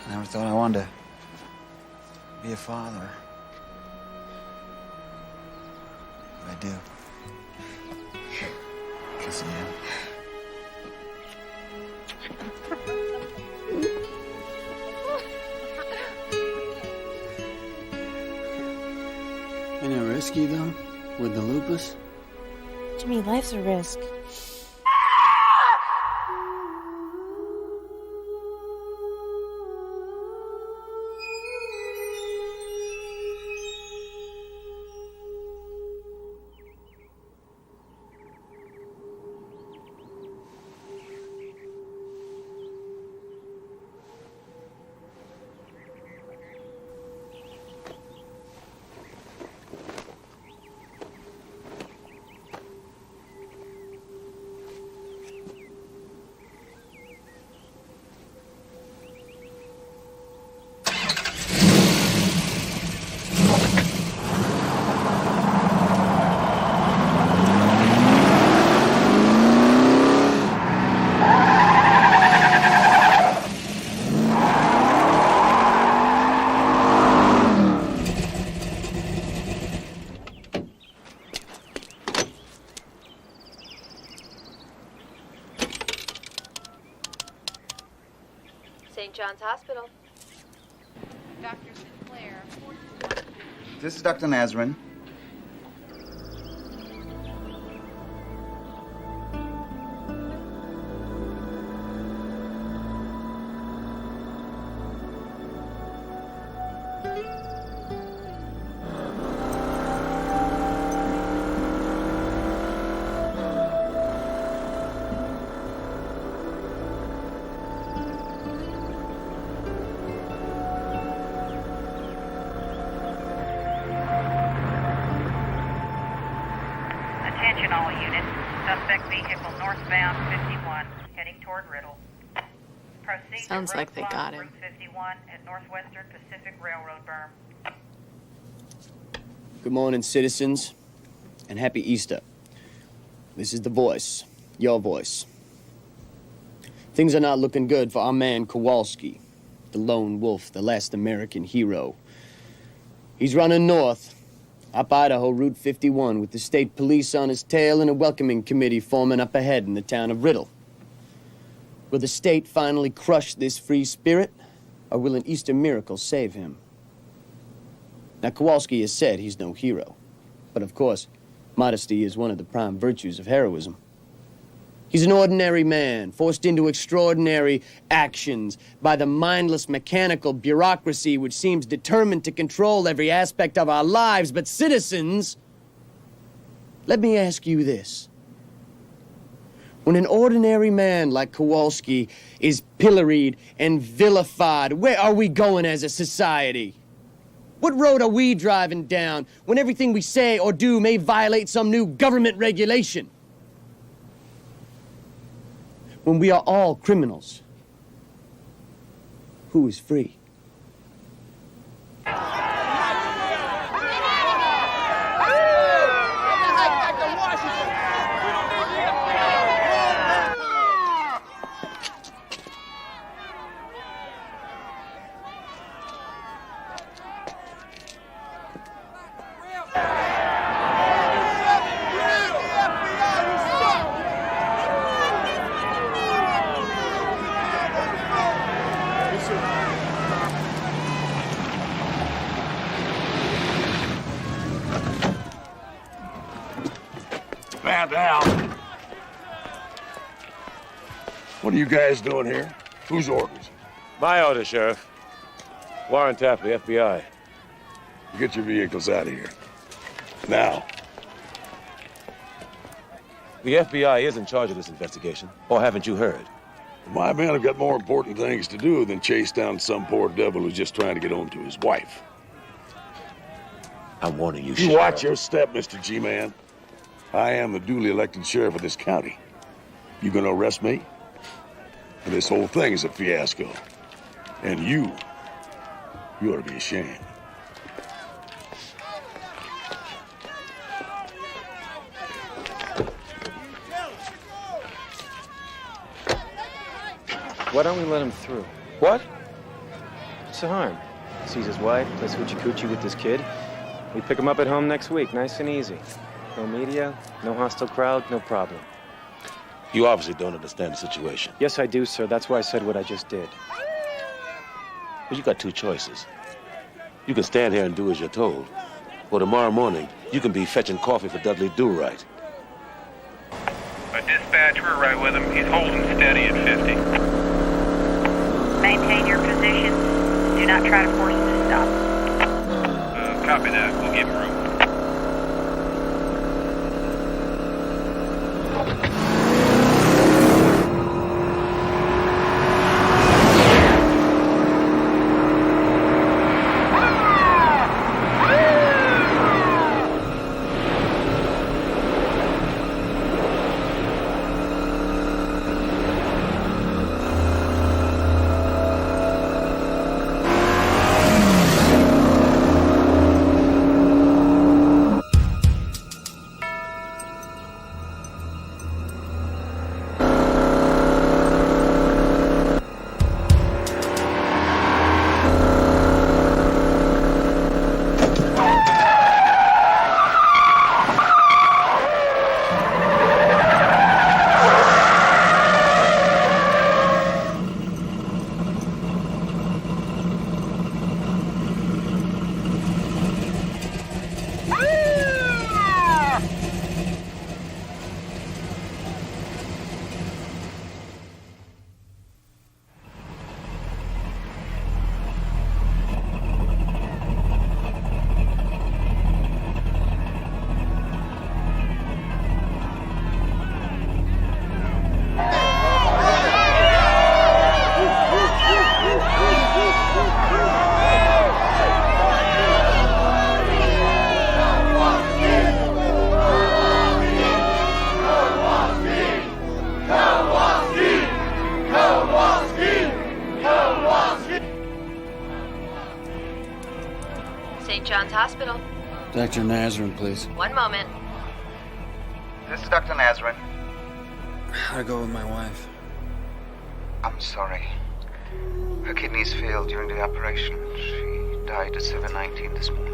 I never thought I wanted to be a father. But I do. Guess I am. Ain't it risky, though, with the lupus? Jimmy, life's a risk. St. John's Hospital. Dr. Sinclair, 421. This is Dr. Nazrin. Attention all units. Suspect vehicle northbound 51, heading toward Riddle. Proceed Sounds to like they got him. Route 51 at Northwestern Pacific Railroad berm. Good morning, citizens, and happy Easter. This is the voice, your voice. Things are not looking good for our man Kowalski, the lone wolf, the last American hero. He's running north, up Idaho Route 51, with the state police on his tail and a welcoming committee forming up ahead in the town of Riddle. Will the state finally crush this free spirit, or will an Easter miracle save him? Now, Kowalski has said he's no hero, but of course, modesty is one of the prime virtues of heroism. He's an ordinary man, forced into extraordinary actions by the mindless mechanical bureaucracy which seems determined to control every aspect of our lives. But citizens, let me ask you this. When an ordinary man like Kowalski is pilloried and vilified, where are we going as a society? What road are we driving down when everything we say or do may violate some new government regulation? When we are all criminals, who is free? Man down. What are you guys doing here? Whose orders? My orders, Sheriff. Warren Tapley, FBI. Get your vehicles out of here. Now. The FBI is in charge of this investigation. Or haven't you heard? My men have got more important things to do than chase down some poor devil who's just trying to get home to his wife. I'm warning you, You Sheriff. watch your step, Mr. G-Man. I am the duly elected sheriff of this county. You gonna arrest me? And this whole thing is a fiasco. And you ought to be ashamed. Why don't we let him through? What? What's the harm? Sees his wife, plays hoochie-coochie with this kid. We pick him up at home next week, nice and easy. No media, no hostile crowd, no problem. You obviously don't understand the situation. Yes, I do, sir. That's why I said what I just did. Well, you got two choices. You can stand here and do as you're told. Or tomorrow morning, you can be fetching coffee for Dudley Do-Right. A dispatch, we're right with him. He's holding steady at 50. Maintain your position. Do not try to force him to stop. Copy that. We'll give him room. Dr. Nazareth, please. One moment. This is Dr. Nazareth. How'd it go with my wife? I'm sorry. Her kidneys failed during the operation. She died at 7:19 this morning.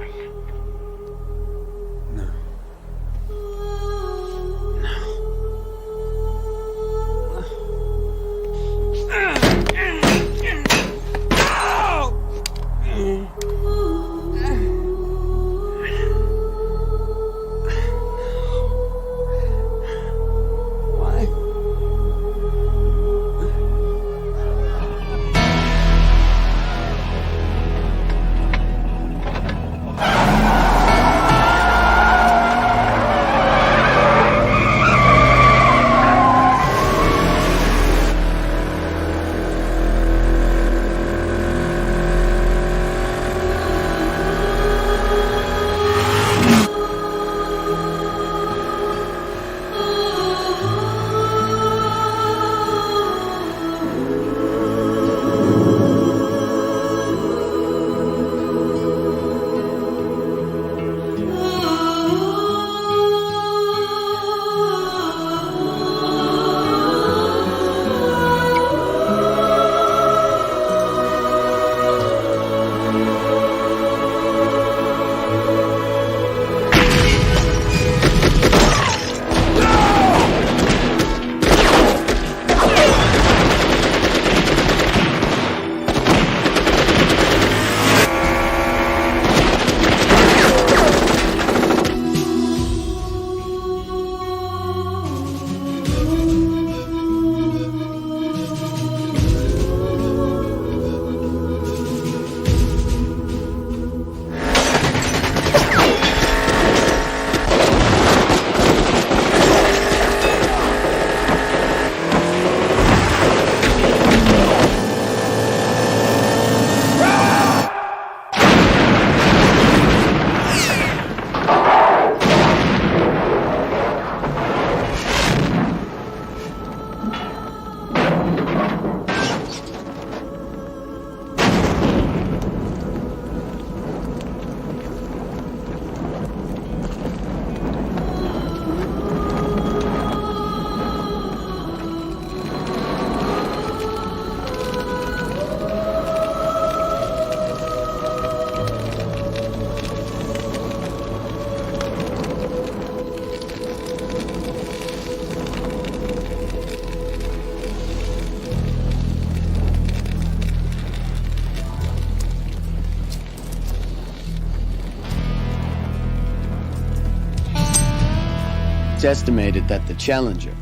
It's estimated that the Challenger,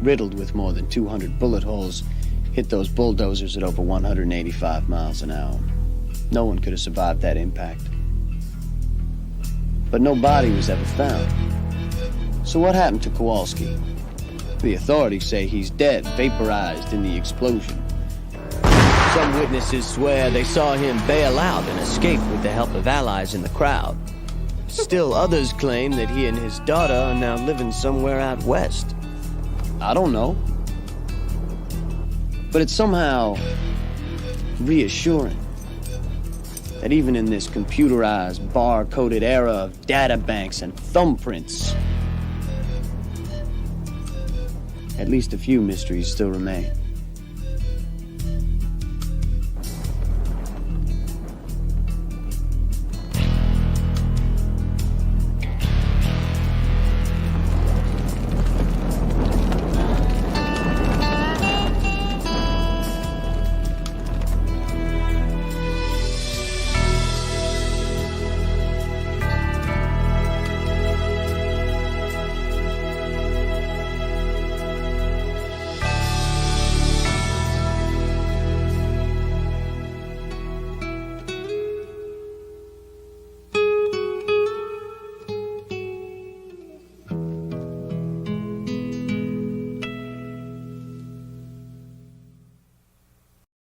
riddled with more than 200 bullet holes, hit those bulldozers at over 185 miles an hour. No one could have survived that impact. But no body was ever found. So what happened to Kowalski? The authorities say he's dead, vaporized in the explosion. Some witnesses swear they saw him bail out and escape with the help of allies in the crowd. Still others claim that he and his daughter are now living somewhere out west. I don't know. But it's somehow reassuring that even in this computerized, bar-coded era of databanks and thumbprints, at least a few mysteries still remain.